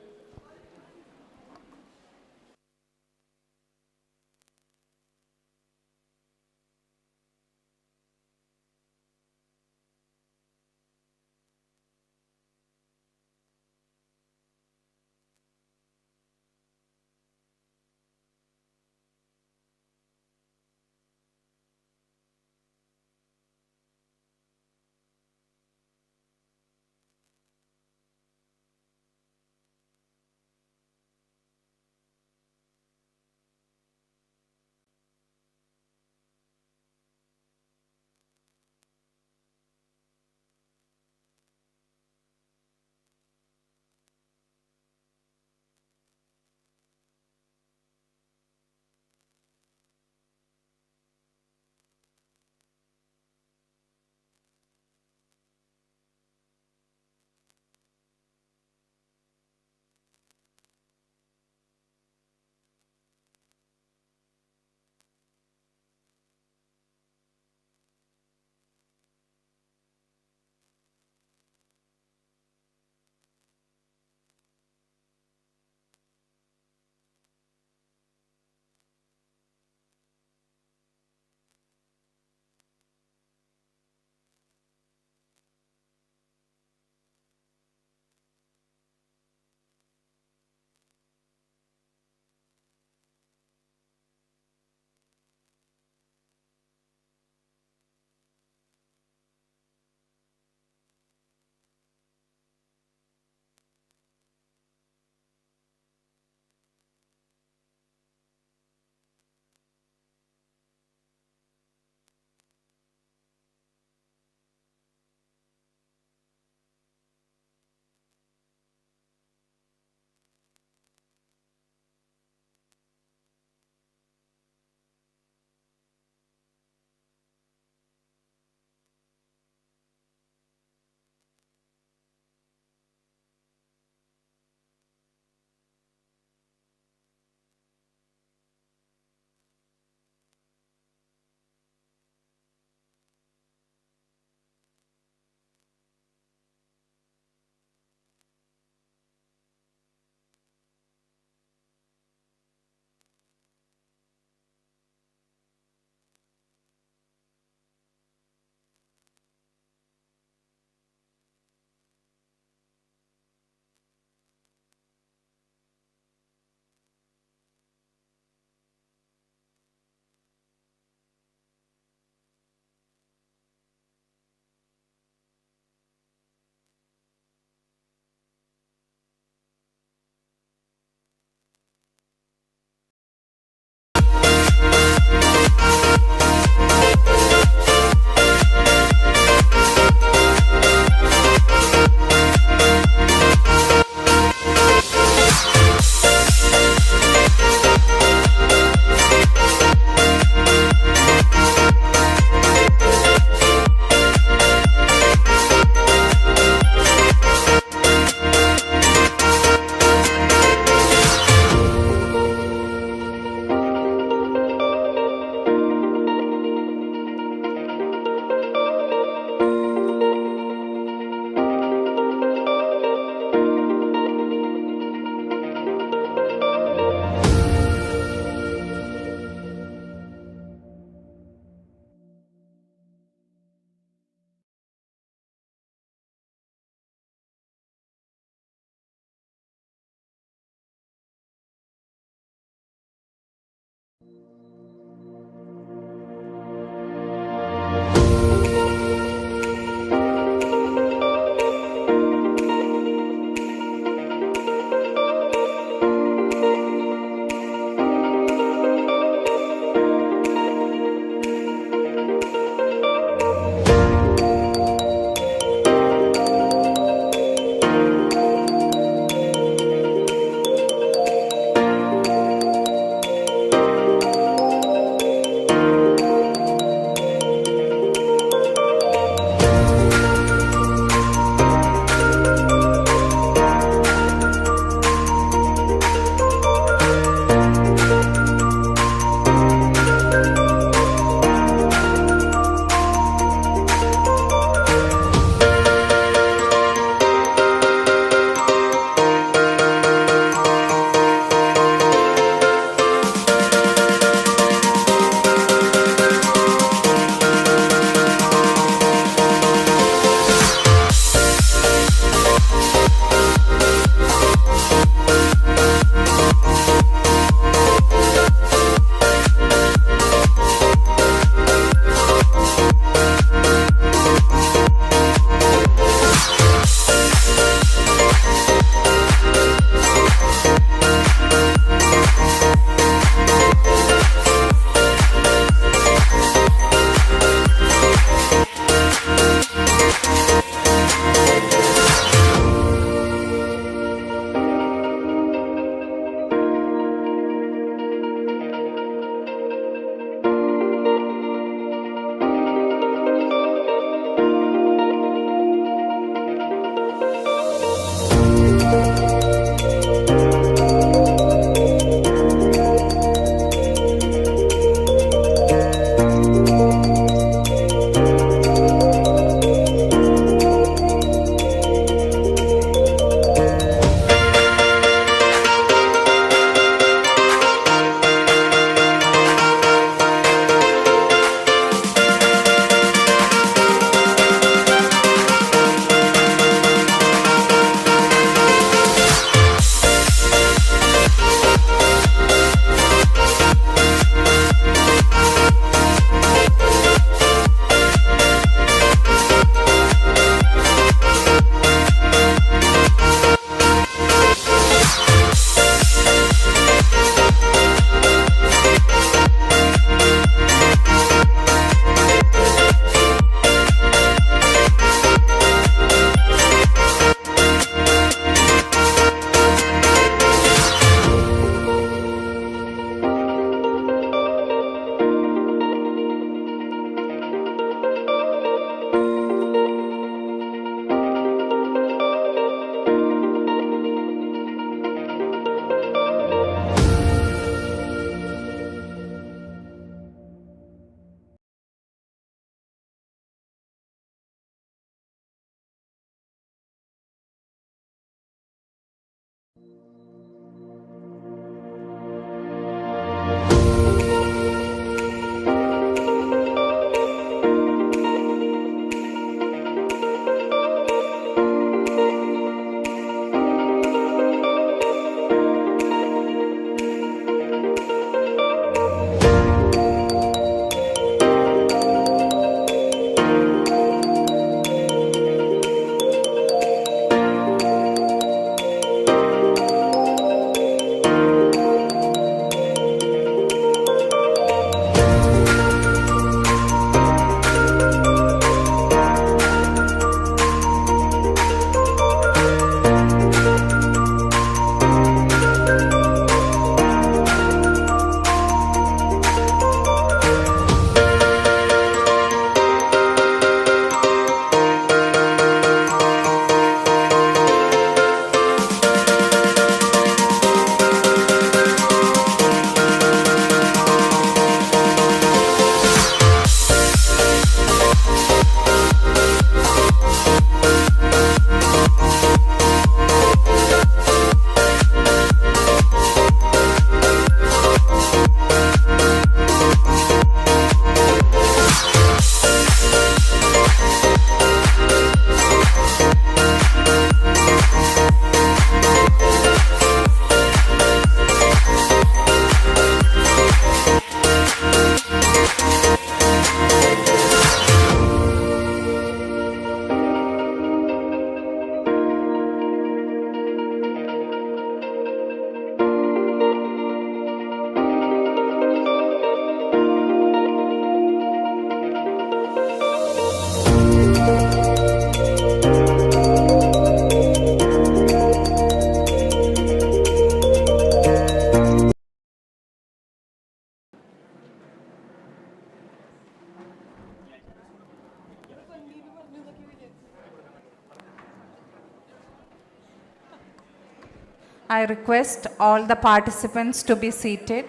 [SPEAKER 7] I request all the participants to be seated.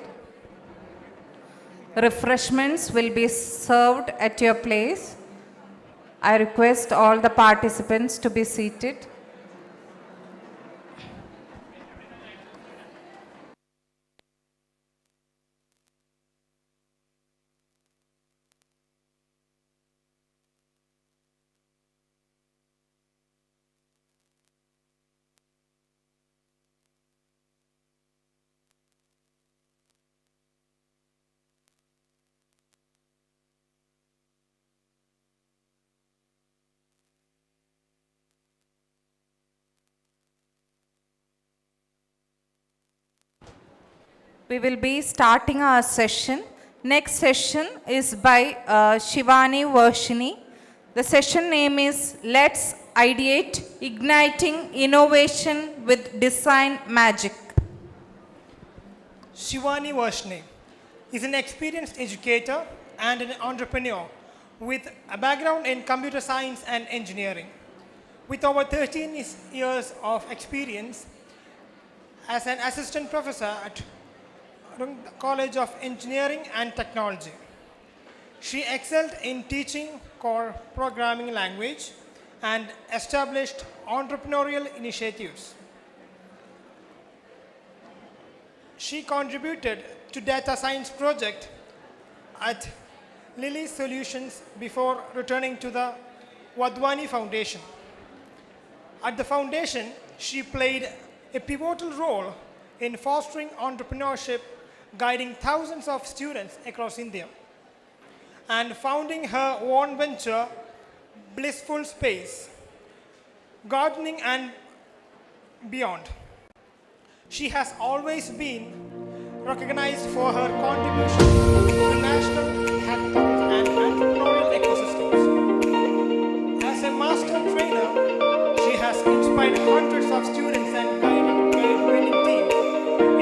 [SPEAKER 7] Refreshments will be served at your place. I request all the participants to be seated. We will be starting our session. Next session is by Shivani Varshini. The session name is Let's Ideate, Igniting Innovation with Design Magic.
[SPEAKER 2] Shivani Varshini is an experienced educator and an entrepreneur with a background in computer science and engineering. With over 13 years of experience as an assistant professor at College of Engineering and Technology. She excelled in teaching core programming language and established entrepreneurial initiatives. She contributed to data science project at Lilly Solutions before returning to the Wadhwani Foundation. At the foundation, she played a pivotal role in fostering entrepreneurship, guiding thousands of students across India, and founding her own venture, Blissful Space, Gardening and Beyond. She has always been recognized for her contribution to national hackathons and entrepreneurial ecosystems. As a master trainer, she has inspired hundreds of students and guided winning teams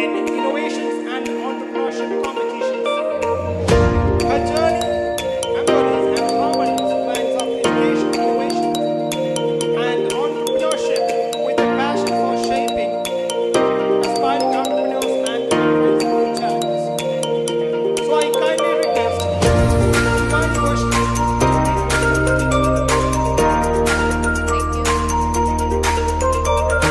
[SPEAKER 2] in innovations and entrepreneurship competitions. Her journey embodies and harmonies blends of education, innovation, and entrepreneurship with a passion for shaping aspiring entrepreneurs and embracing new challenges. So I kindly request Shivani Varshini.
[SPEAKER 4] Thank you.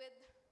[SPEAKER 13] with